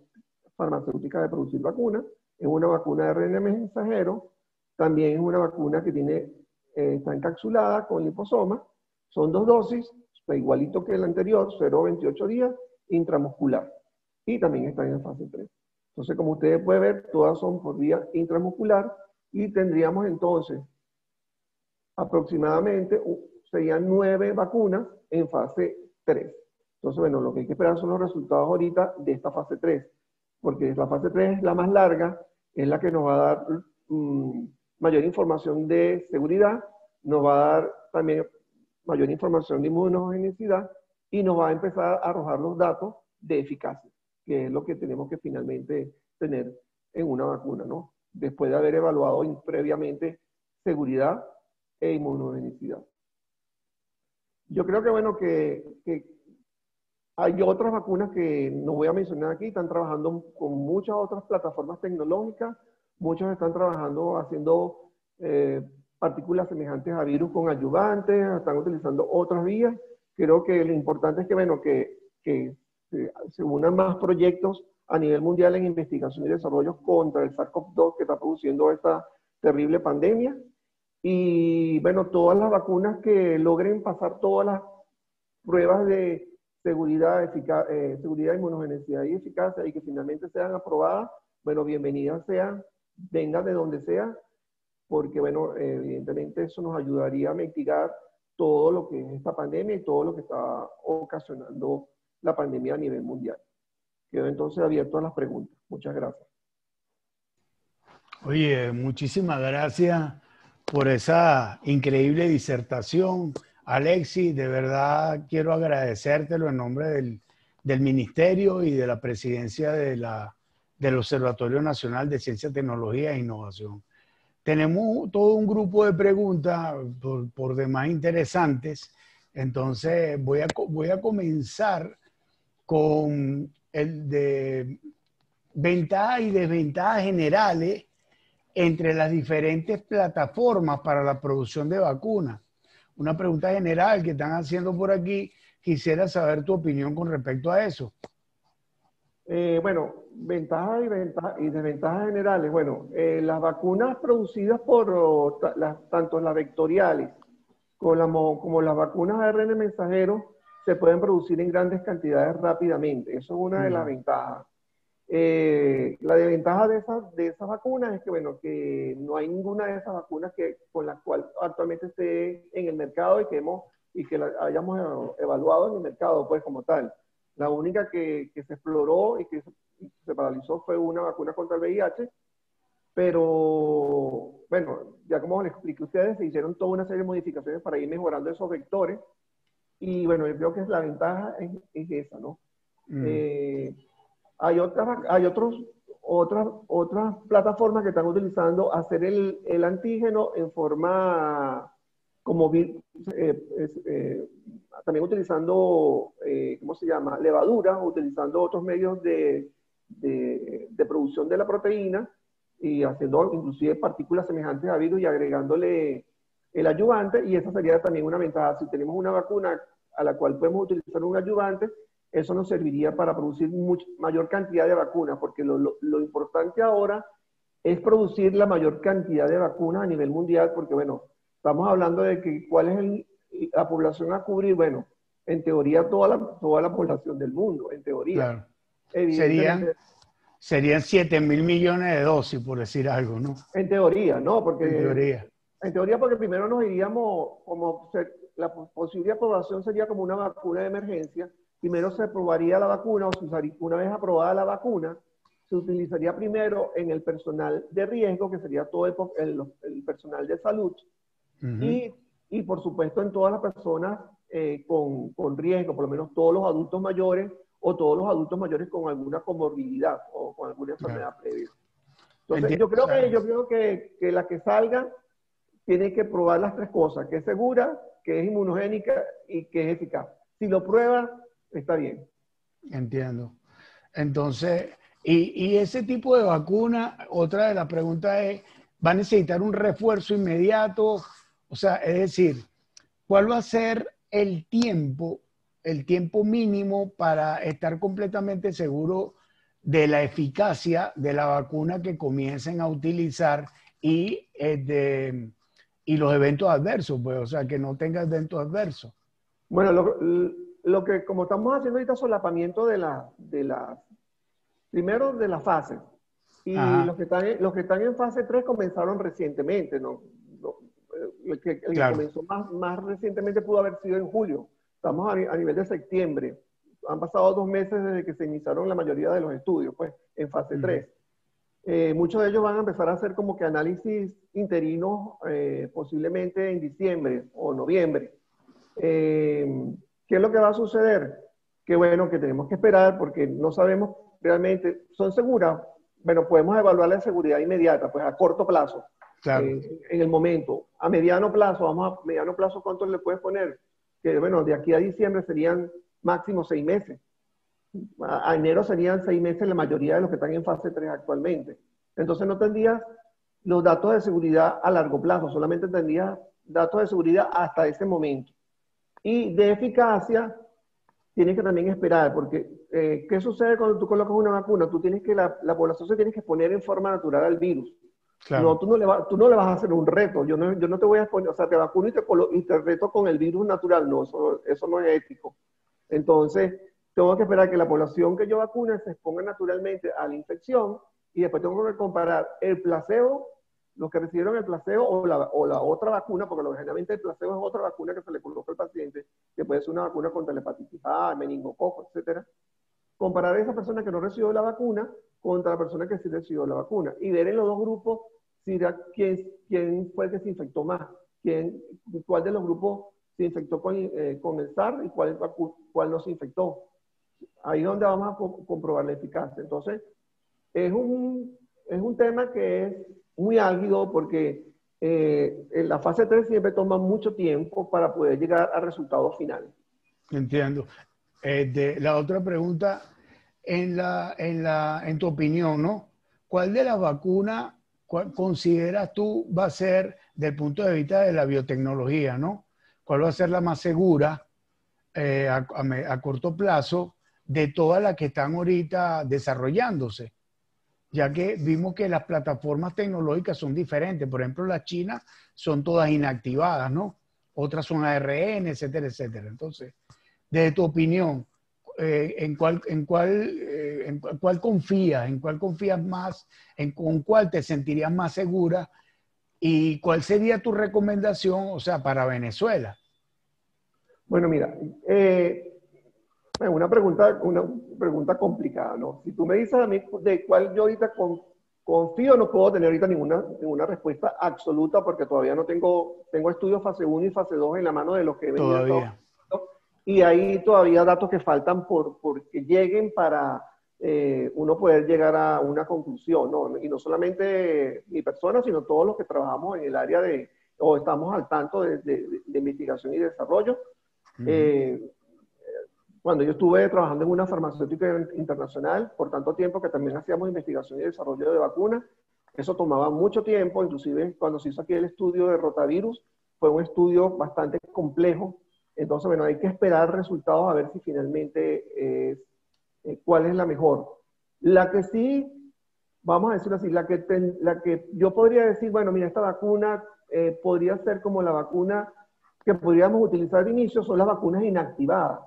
farmacéuticas de producir vacunas. Es una vacuna de ARN mensajero, también es una vacuna que está encapsulada con liposoma, son 2 dosis, igualito que el anterior, 0-28 días, intramuscular, y también está en fase 3. Entonces, como ustedes pueden ver, todas son por vía intramuscular, y tendríamos entonces aproximadamente, serían 9 vacunas en fase 3. Entonces, bueno, lo que hay que esperar son los resultados ahorita de esta fase 3. porque la fase 3 es la más larga, es la que nos va a dar mayor información de seguridad, nos va a dar también mayor información de inmunogenicidad y nos va a empezar a arrojar los datos de eficacia, que es lo que tenemos que finalmente tener en una vacuna, ¿no? Después de haber evaluado previamente seguridad e inmunogenicidad. Yo creo que, bueno, que hay otras vacunas que no voy a mencionar aquí, están trabajando con muchas otras plataformas tecnológicas, muchos están trabajando haciendo partículas semejantes a virus con ayudantes, están utilizando otras vías. Creo que lo importante es que, bueno, que se unan más proyectos a nivel mundial en investigación y desarrollo contra el SARS-CoV-2 que está produciendo esta terrible pandemia. Y, bueno, todas las vacunas que logren pasar todas las pruebas de seguridad, seguridad, inmunogenicidad y eficacia y que finalmente sean aprobadas, bueno, bienvenidas sean, vengan de donde sea, porque, bueno, evidentemente eso nos ayudaría a mitigar todo lo que es esta pandemia y todo lo que está ocasionando la pandemia a nivel mundial. Quedo entonces abierto a las preguntas. Muchas gracias. Oye, muchísimas gracias por esa increíble disertación. Alexis, de verdad quiero agradecértelo en nombre del Ministerio y de la Presidencia del Observatorio Nacional de Ciencia, Tecnología e Innovación. Tenemos todo un grupo de preguntas por demás interesantes, entonces voy a comenzar con el de ventajas y desventajas generales entre las diferentes plataformas para la producción de vacunas. Una pregunta general que están haciendo por aquí, quisiera saber tu opinión con respecto a eso. Bueno, ventajas y desventajas generales. Bueno, las vacunas producidas por tanto las vectoriales como las vacunas ARN mensajero se pueden producir en grandes cantidades rápidamente. Eso es una de las ventajas. La desventaja de esas vacunas es que, bueno, que no hay ninguna de esas vacunas con la cual actualmente esté en el mercado y que la hayamos evaluado en el mercado, pues, como tal. La única que se exploró y que se paralizó fue una vacuna contra el VIH, pero, bueno, ya como les expliqué a ustedes, se hicieron toda una serie de modificaciones para ir mejorando esos vectores, y, bueno, yo creo que la ventaja es esa, ¿no? Hay otras plataformas que están utilizando hacer el antígeno en forma como también utilizando, ¿cómo se llama? Levadura, utilizando otros medios de producción de la proteína y haciendo inclusive partículas semejantes a virus y agregándole el ayudante, y esa sería también una ventaja. Si tenemos una vacuna a la cual podemos utilizar un ayudante, eso nos serviría para producir mayor cantidad de vacunas, porque lo importante ahora es producir la mayor cantidad de vacunas a nivel mundial, porque, bueno, estamos hablando de que cuál es la población a cubrir. Bueno, en teoría toda la población del mundo, en teoría. Claro. Serían 7.000 millones de dosis, por decir algo, ¿no? En teoría, ¿no? Porque, en teoría, porque primero nos iríamos, la posible aprobación sería como una vacuna de emergencia. Primero se aprobaría la vacuna, o se usaría, una vez aprobada la vacuna, se utilizaría primero en el personal de riesgo, que sería todo el personal de salud, y por supuesto en todas las personas con riesgo, por lo menos todos los adultos mayores, o todos los adultos mayores con alguna comorbilidad o con alguna enfermedad previa. Entonces, yo creo que la que salga tiene que probar las tres cosas: que es segura, que es inmunogénica y que es eficaz. Si lo prueba, está bien. Entiendo. Entonces, y ese tipo de vacuna, otra de las preguntas es, ¿va a necesitar un refuerzo inmediato? O sea, es decir, ¿cuál va a ser el tiempo mínimo para estar completamente seguro de la eficacia de la vacuna que comiencen a utilizar y los eventos adversos? Pues, o sea, que no tenga eventos adversos. Bueno, lo que, como estamos haciendo ahorita solapamiento primero de las fases, y los que están en fase 3 comenzaron recientemente, ¿no? El que comenzó más recientemente pudo haber sido en julio. Estamos a nivel de septiembre. han pasado 2 meses desde que se iniciaron la mayoría de los estudios, pues, en fase 3. Muchos de ellos van a empezar a hacer como que análisis interinos posiblemente en diciembre o noviembre. ¿Qué es lo que va a suceder? Que bueno, que tenemos que esperar porque no sabemos realmente, ¿son seguras? Bueno, podemos evaluar la seguridad inmediata, pues a corto plazo, Claro. en el momento. A mediano plazo, vamos a mediano plazo, ¿cuánto le puedes poner? Que bueno, de aquí a diciembre serían máximo 6 meses. A enero serían 6 meses la mayoría de los que están en fase 3 actualmente. Entonces no tendrías los datos de seguridad a largo plazo, solamente tendrías datos de seguridad hasta ese momento. Y de eficacia, tienes que también esperar, porque ¿qué sucede cuando tú colocas una vacuna? Tú tienes que, la población se tiene que exponer en forma natural al virus. Claro. No, tú no le vas a hacer un reto. Yo no te voy a exponer, o sea, te vacuno y te reto con el virus natural. No, eso no es ético. Entonces, tengo que esperar que la población que yo vacune se exponga naturalmente a la infección y después tengo que comparar el placebo, los que recibieron el placebo o la otra vacuna, porque generalmente el placebo es otra vacuna que se le coloca al paciente, que puede ser una vacuna contra la hepatitis A, meningococo, etc. Comparar a esa persona que no recibió la vacuna contra la persona que sí recibió la vacuna y ver en los dos grupos quién fue el que se infectó más, cuál de los grupos se infectó con el SARS y cuál no se infectó. Ahí es donde vamos a comprobar la eficacia. Entonces, es un tema que es muy álgido porque en la fase 3 siempre toma mucho tiempo para poder llegar a resultados finales. Entiendo. La otra pregunta, en tu opinión, ¿no? ¿Cuál de las vacunas consideras tú va a ser, del punto de vista de la biotecnología, ¿no? ¿Cuál va a ser la más segura a corto plazo de todas las que están ahorita desarrollándose? Ya que vimos que las plataformas tecnológicas son diferentes. Por ejemplo, las chinas son todas inactivadas, ¿no? Otras son ARN, etcétera, etcétera. Entonces, desde tu opinión, ¿en cuál confías? ¿En cuál confías más? ¿Con cuál te sentirías más segura? ¿Y cuál sería tu recomendación, o sea, para Venezuela? Bueno, mira, una pregunta complicada, ¿no? Si tú me dices a mí de cuál yo ahorita confío, no puedo tener ahorita ninguna respuesta absoluta porque todavía no tengo estudios fase 1 y fase 2 en la mano de los que he venido Todavía. y hay todavía datos que faltan por que lleguen para uno poder llegar a una conclusión, ¿no? Y no solamente mi persona, sino todos los que trabajamos en el área o estamos al tanto de investigación y desarrollo. Cuando yo estuve trabajando en una farmacéutica internacional por tanto tiempo que también hacíamos investigación y desarrollo de vacunas, eso tomaba mucho tiempo, inclusive cuando se hizo aquí el estudio de rotavirus, fue un estudio bastante complejo. Entonces, bueno, hay que esperar resultados a ver si finalmente cuál es la mejor. La que sí, vamos a decirlo así, la que yo podría decir, bueno, mira, esta vacuna podría ser como la vacuna que podríamos utilizar de inicio, son las vacunas inactivadas.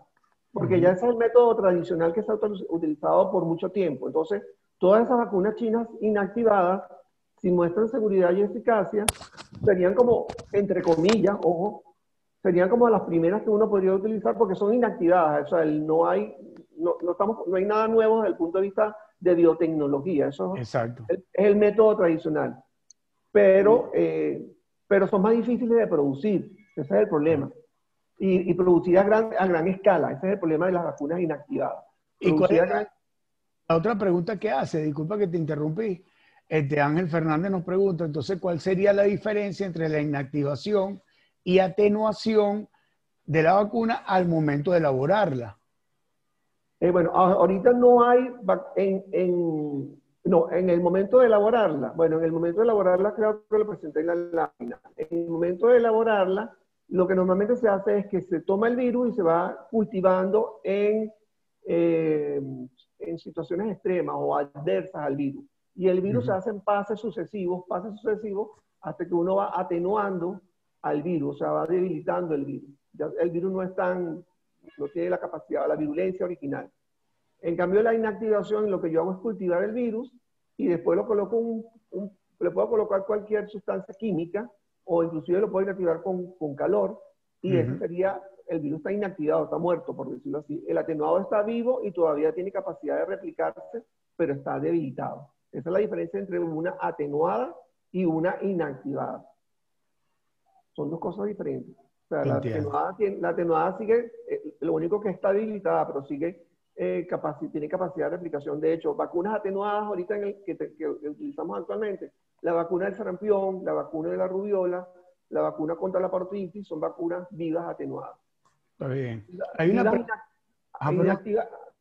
Porque ya ese es el método tradicional que se ha utilizado por mucho tiempo. Entonces, todas esas vacunas chinas inactivadas, si muestran seguridad y eficacia, serían como, entre comillas, ojo, serían como las primeras que uno podría utilizar porque son inactivadas. O sea, no hay nada nuevo desde el punto de vista de biotecnología. Eso Exacto. es el método tradicional. Pero son más difíciles de producir. Ese es el problema. Y producir a gran escala. Ese es el problema de las vacunas inactivadas. ¿Y cuál es la otra pregunta que hace? Disculpa que te interrumpí. Ángel Fernández nos pregunta, entonces, ¿cuál sería la diferencia entre la inactivación y atenuación de la vacuna al momento de elaborarla? Bueno, ahorita no hay, en el momento de elaborarla, bueno, en el momento de elaborarla creo que lo presenté en la lámina. En el momento de elaborarla, lo que normalmente se hace es que se toma el virus y se va cultivando en situaciones extremas o adversas al virus. Y el virus se hace en pases sucesivos, hasta que uno va atenuando al virus, o sea, va debilitando el virus. Ya el virus no tiene la capacidad, la virulencia original. En cambio, la inactivación, lo que yo hago es cultivar el virus y después lo coloco le puedo colocar cualquier sustancia química o inclusive lo puedo inactivar con calor y ese sería el virus está inactivado, está muerto, por decirlo así. El atenuado está vivo y todavía tiene capacidad de replicarse, pero está debilitado. Esa es la diferencia entre una atenuada y una inactivada. Son dos cosas diferentes. O sea, la atenuada sigue, lo único que está debilitada, pero sigue, tiene capacidad de replicación. De hecho, vacunas atenuadas ahorita que utilizamos actualmente, la vacuna del sarampión, la vacuna de la rubiola, la vacuna contra la parotiditis, son vacunas vivas atenuadas. Está bien. Hay una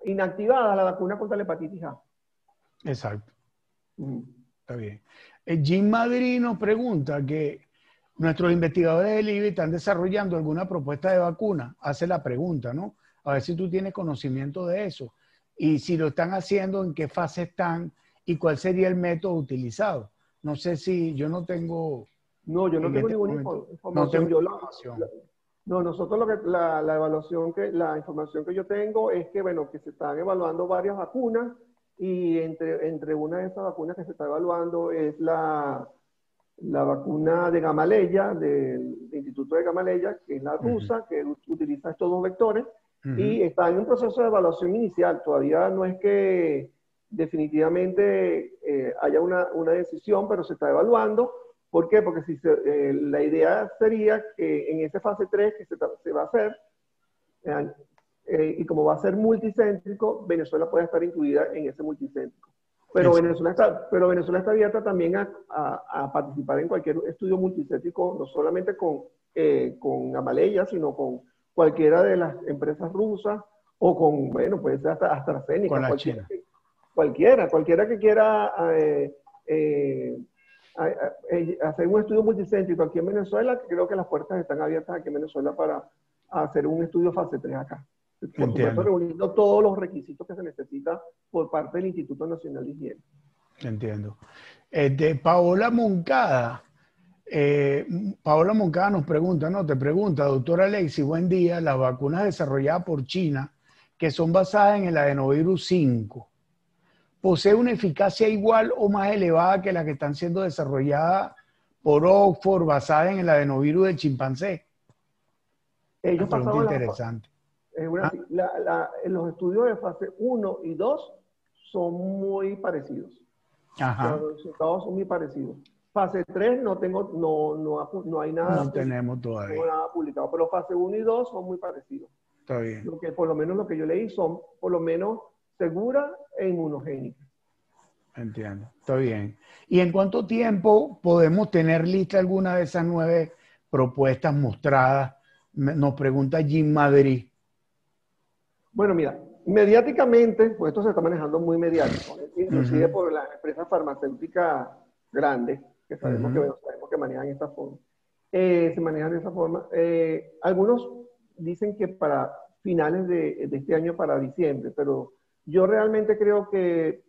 inactivada la vacuna contra la hepatitis A. Exacto. Está bien. Jim Madrid nos pregunta que nuestros investigadores del IBI están desarrollando alguna propuesta de vacuna. Hace la pregunta, ¿no? A ver si tú tienes conocimiento de eso. Y si lo están haciendo, en qué fase están y cuál sería el método utilizado. No sé si yo no tengo... No, yo no tengo ninguna información. No tengo información. No, nosotros la información que yo tengo es que, bueno, que se están evaluando varias vacunas y entre una de esas vacunas que se está evaluando es la vacuna de Gamaleya, del Instituto de Gamaleya, que es la rusa, que utiliza estos dos vectores, y está en un proceso de evaluación inicial. Todavía no es que definitivamente haya una decisión, pero se está evaluando. ¿Por qué? Porque la idea sería que en esa fase 3 que se va a hacer, y como va a ser multicéntrico, Venezuela puede estar incluida en ese multicéntrico. Pero Venezuela está abierta también a participar en cualquier estudio multicéntrico, no solamente con Gamaleya, sino con cualquiera de las empresas rusas, o con, bueno, puede ser hasta AstraZeneca. Con la China. Cualquiera que quiera hacer un estudio multicéntrico aquí en Venezuela, creo que las puertas están abiertas aquí en Venezuela para hacer un estudio fase 3 acá. Por supuesto, reuniendo todos los requisitos que se necesitan por parte del Instituto Nacional de Higiene. Entiendo. De Paola Moncada. Paola Moncada nos pregunta, te pregunta, doctora Alexis, buen día, las vacunas desarrolladas por China, que son basadas en el adenovirus 5, ¿posee una eficacia igual o más elevada que las que están siendo desarrolladas por Oxford, basadas en el adenovirus del chimpancé? Ellos pasaron interesante. Los estudios de fase 1 y 2 son muy parecidos. Ajá. Los resultados son muy parecidos. Fase 3 no hay nada. No tenemos todavía. No hay nada publicado, pero fase 1 y 2 son muy parecidos. Está bien. Por lo menos lo que yo leí son, por lo menos, seguras e inmunogénicas. Entiendo. Está bien. ¿Y en cuánto tiempo podemos tener lista alguna de esas 9 propuestas mostradas? Nos pregunta Jim Madrid. Bueno, mira, mediáticamente, pues esto se está manejando muy mediático, inclusive por las empresas farmacéuticas grandes, que sabemos que manejan esta forma. Se manejan de esa forma. Algunos dicen que para finales de este año, para diciembre, pero yo realmente creo que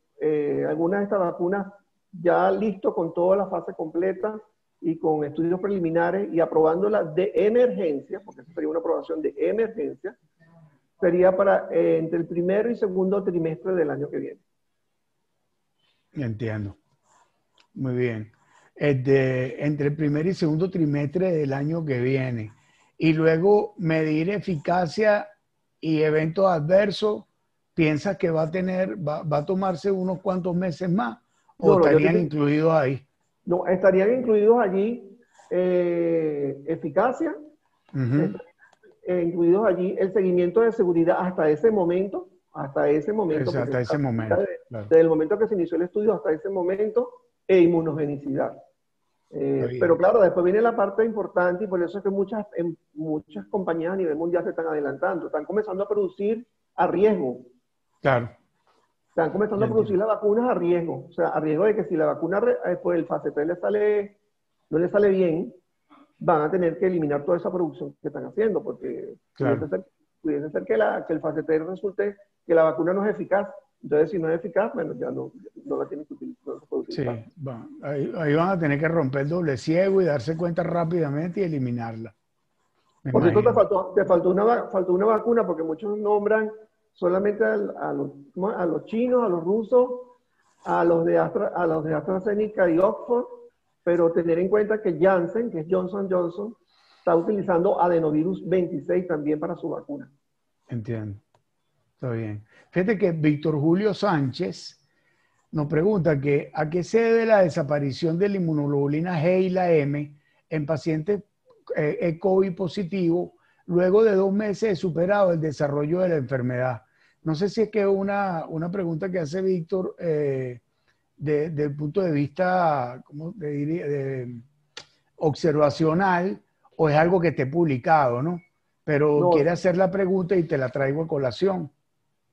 algunas de estas vacunas ya listo con toda la fase completa y con estudios preliminares y aprobándolas de emergencia, porque esa sería una aprobación de emergencia, sería para entre el primero y segundo trimestre del año que viene. Entiendo. Muy bien. Entre el primer y segundo trimestre del año que viene. Y luego medir eficacia y eventos adversos, ¿piensas que va a tomarse unos cuantos meses más? ¿O estarían incluidos ahí? No, estarían incluidos allí eficacia, incluidos allí el seguimiento de seguridad hasta ese momento. Desde el momento que se inició el estudio hasta ese momento, e inmunogenicidad. Pero claro, después viene la parte importante y por eso es que muchas compañías a nivel mundial se están adelantando, están comenzando a producir a riesgo. Claro. Están comenzando a producir las vacunas a riesgo, o sea, a riesgo de que si la vacuna por el fase 3 no le sale bien, van a tener que eliminar toda esa producción que están haciendo, porque pudiese ser que el fase 3 resulte que la vacuna no es eficaz. Entonces, si no es eficaz, bueno, ya no la tienen que utilizar. Sí, ahí van a tener que romper el doble ciego y darse cuenta rápidamente y eliminarla. Por cierto, te faltó una vacuna, porque muchos nombran solamente a los chinos, a los rusos, a los de AstraZeneca y Oxford, pero tener en cuenta que Janssen, que es Johnson Johnson, está utilizando adenovirus 26 también para su vacuna. Entiendo. Está bien. Fíjate que Víctor Julio Sánchez nos pregunta que a qué se debe la desaparición de la inmunoglobulina G y la M en pacientes COVID positivo luego de 2 meses de superado el desarrollo de la enfermedad. No sé si es que es una pregunta que hace Víctor desde el punto de vista, ¿cómo te diría?, observacional, o es algo que esté publicado, ¿no? Pero No, quiere hacer la pregunta y te la traigo a colación.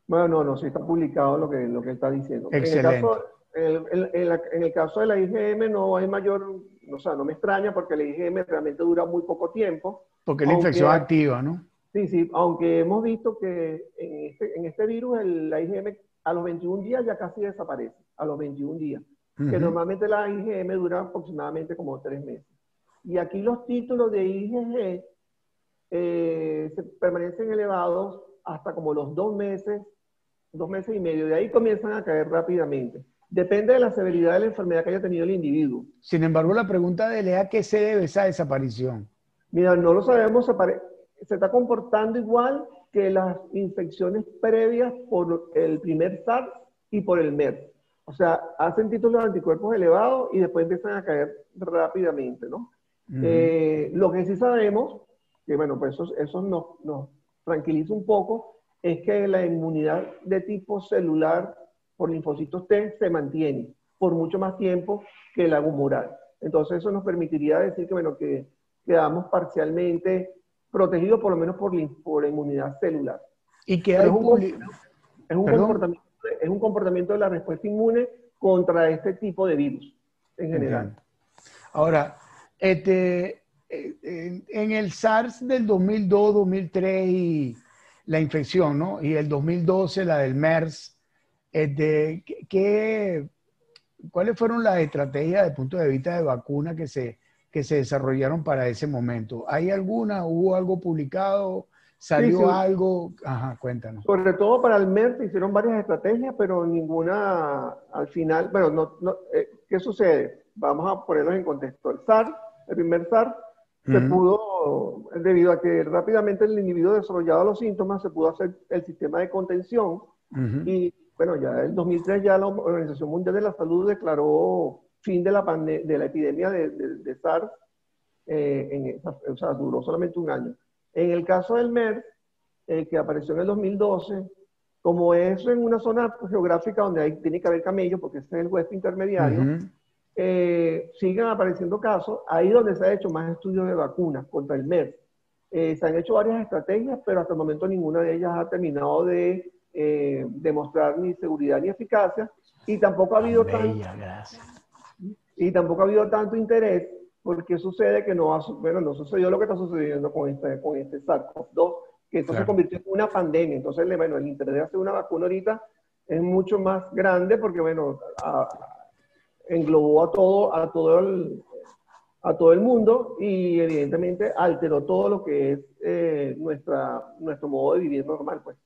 bueno, no, sí está publicado lo que está diciendo. Excelente. En el caso de la IgM no hay mayor, o sea, no me extraña porque la IgM realmente dura muy poco tiempo. Porque es la infección activa, ¿no? Sí, aunque hemos visto que en este virus la IgM a los 21 días ya casi desaparece, a los 21 días. Que normalmente la IgM dura aproximadamente como 3 meses. Y aquí los títulos de IgG se permanecen elevados hasta como los 2 meses y medio. De ahí comienzan a caer rápidamente. Depende de la severidad de la enfermedad que haya tenido el individuo. Sin embargo, la pregunta de él es: ¿a qué se debe esa desaparición? Mira, no lo sabemos, se está comportando igual que las infecciones previas por el primer SARS y por el MERS. O sea, hacen títulos de anticuerpos elevados y después empiezan a caer rápidamente, ¿no? Lo que sí sabemos, que bueno, pues eso nos tranquiliza un poco, es que la inmunidad de tipo celular por linfocitos T se mantiene por mucho más tiempo que la humoral. Entonces eso nos permitiría decir que, bueno, que quedamos parcialmente protegidos por lo menos por la inmunidad celular. Y que Pero hay es un comportamiento de la respuesta inmune contra este tipo de virus en general. Entiendo. Ahora, en el SARS del 2002, 2003 y la infección, ¿no? Y el 2012, la del MERS, ¿cuáles fueron las estrategias desde el punto de vista de vacuna que se desarrollaron para ese momento? ¿Hay alguna? ¿Hubo algo publicado? ¿Salió Sí. algo? Ajá, cuéntanos. Sobre todo para el MERS se hicieron varias estrategias, pero ninguna al final, bueno, ¿qué sucede? Vamos a ponerlos en contexto. El SARS, el primer SARS, se pudo, debido a que rápidamente el individuo desarrollaba los síntomas, se pudo hacer el sistema de contención y bueno, ya en 2003 ya la Organización Mundial de la Salud declaró fin de la epidemia de SARS, o sea, duró solamente 1 año. En el caso del MERS, que apareció en el 2012, como es en una zona geográfica donde tiene que haber camellos, porque ese es el huésped intermediario, siguen apareciendo casos, ahí donde se ha hecho más estudios de vacunas contra el MERS. Se han hecho varias estrategias, pero hasta el momento ninguna de ellas ha terminado de demostrar ni seguridad ni eficacia, y tampoco ha habido tanto interés, porque sucede que no sucedió lo que está sucediendo con este SARS-CoV-2, que esto se convirtió en una pandemia. Entonces, bueno, el interés de hacer una vacuna ahorita es mucho más grande porque, bueno, englobó a todo el mundo y evidentemente alteró todo lo que es nuestro modo de vivir normal, pues.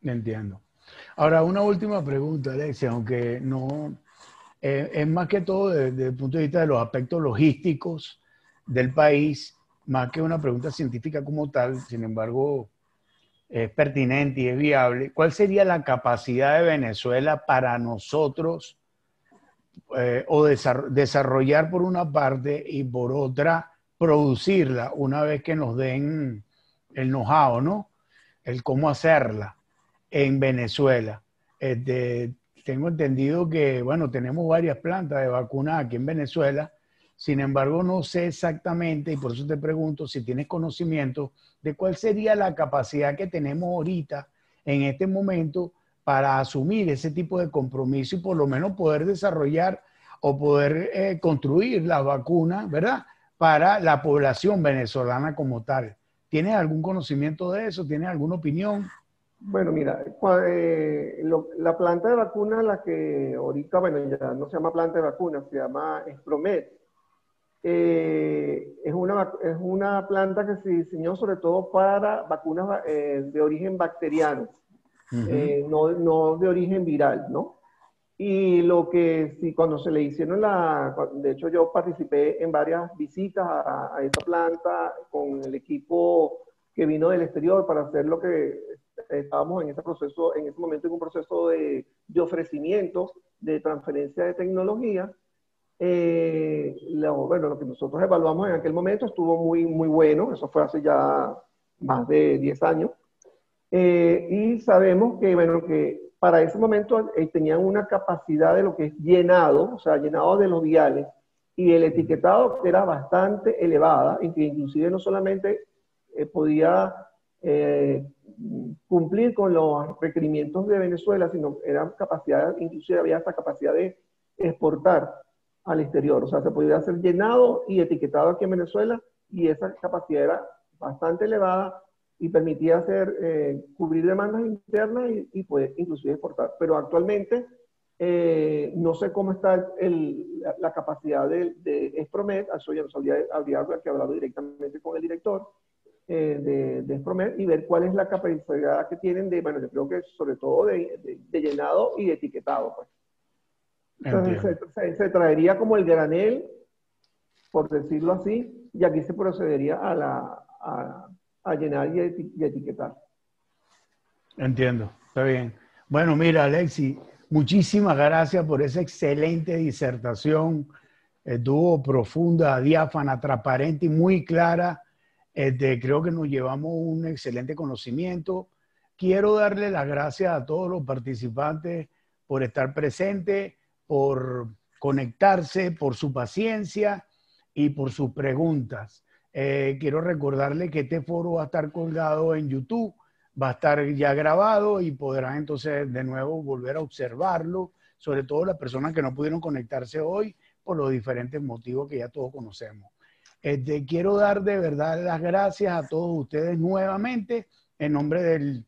Entiendo. Ahora, una última pregunta, Alexia, aunque no es más que todo desde el punto de vista de los aspectos logísticos del país, más que una pregunta científica como tal. Sin embargo, es pertinente y es viable. ¿Cuál sería la capacidad de Venezuela para nosotros desarrollar por una parte y por otra producirla una vez que nos den el know-how, ¿no? El cómo hacerla en Venezuela? Tengo entendido que, bueno, tenemos varias plantas de vacunas aquí en Venezuela. Sin embargo, no sé exactamente, y por eso te pregunto si tienes conocimiento de cuál sería la capacidad que tenemos ahorita, en este momento, para asumir ese tipo de compromiso y por lo menos poder desarrollar o poder construir las vacunas, ¿verdad?, para la población venezolana como tal. ¿Tienes algún conocimiento de eso? ¿Tienes alguna opinión? Bueno, mira, la planta de vacuna, la que ahorita, bueno, ya no se llama planta de vacuna, se llama Espromet. Es una planta que se diseñó sobre todo para vacunas de origen bacteriano, no de origen viral, ¿no? Y lo que sí, cuando se le hicieron de hecho yo participé en varias visitas a esta planta con el equipo que vino del exterior para hacer lo que estábamos en ese proceso, en ese momento en un proceso de ofrecimiento, de transferencia de tecnología. Bueno, lo que nosotros evaluamos en aquel momento estuvo muy, muy bueno, eso fue hace ya más de 10 años. Y sabemos que, bueno, que para ese momento tenían una capacidad de lo que es llenado, o sea, llenado de los viales, y el etiquetado que era bastante elevada, y que inclusive no solamente podía cumplir con los requerimientos de Venezuela, sino era capacidad, inclusive había esta capacidad de exportar al exterior, o sea, se podía hacer llenado y etiquetado aquí en Venezuela, y esa capacidad era bastante elevada, y permitía cubrir demandas internas y pues, inclusive exportar. Pero actualmente no sé cómo está la capacidad de Espromed, eso ya habría que hablar directamente con el director de Espromed y ver cuál es la capacidad que tienen bueno, yo creo que sobre todo de llenado y de etiquetado. Pues. Entonces se traería como el granel, por decirlo así, y aquí se procedería a llenar y etiquetar. Entiendo, está bien. Bueno, mira, Alexi, muchísimas gracias por esa excelente disertación. Estuvo profunda, diáfana, transparente y muy clara. Creo que nos llevamos un excelente conocimiento. Quiero darle las gracias a todos los participantes por estar presentes, por conectarse, por su paciencia y por sus preguntas. Quiero recordarle que este foro va a estar colgado en YouTube, va a estar ya grabado y podrán entonces de nuevo volver a observarlo, sobre todo las personas que no pudieron conectarse hoy por los diferentes motivos que ya todos conocemos. Quiero dar de verdad las gracias a todos ustedes nuevamente en nombre del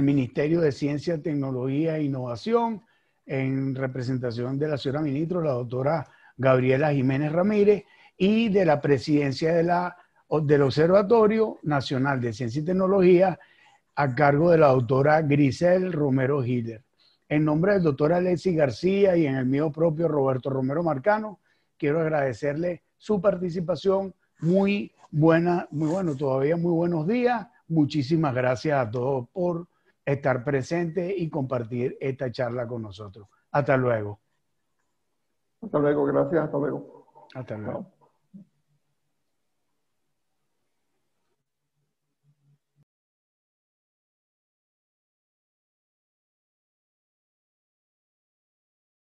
Ministerio de Ciencia, Tecnología e Innovación, en representación de la señora ministra, la doctora Gabriela Jiménez Ramírez, y de la presidencia del Observatorio Nacional de Ciencia y Tecnología, a cargo de la doctora Grisel Romero Hiller. En nombre del doctor Alexis García y en el mío propio Roberto Romero Marcano, quiero agradecerle su participación. Muy buena, muy bueno, todavía muy buenos días. Muchísimas gracias a todos por estar presentes y compartir esta charla con nosotros. Hasta luego. Hasta luego, gracias, hasta luego. Hasta luego. Chao.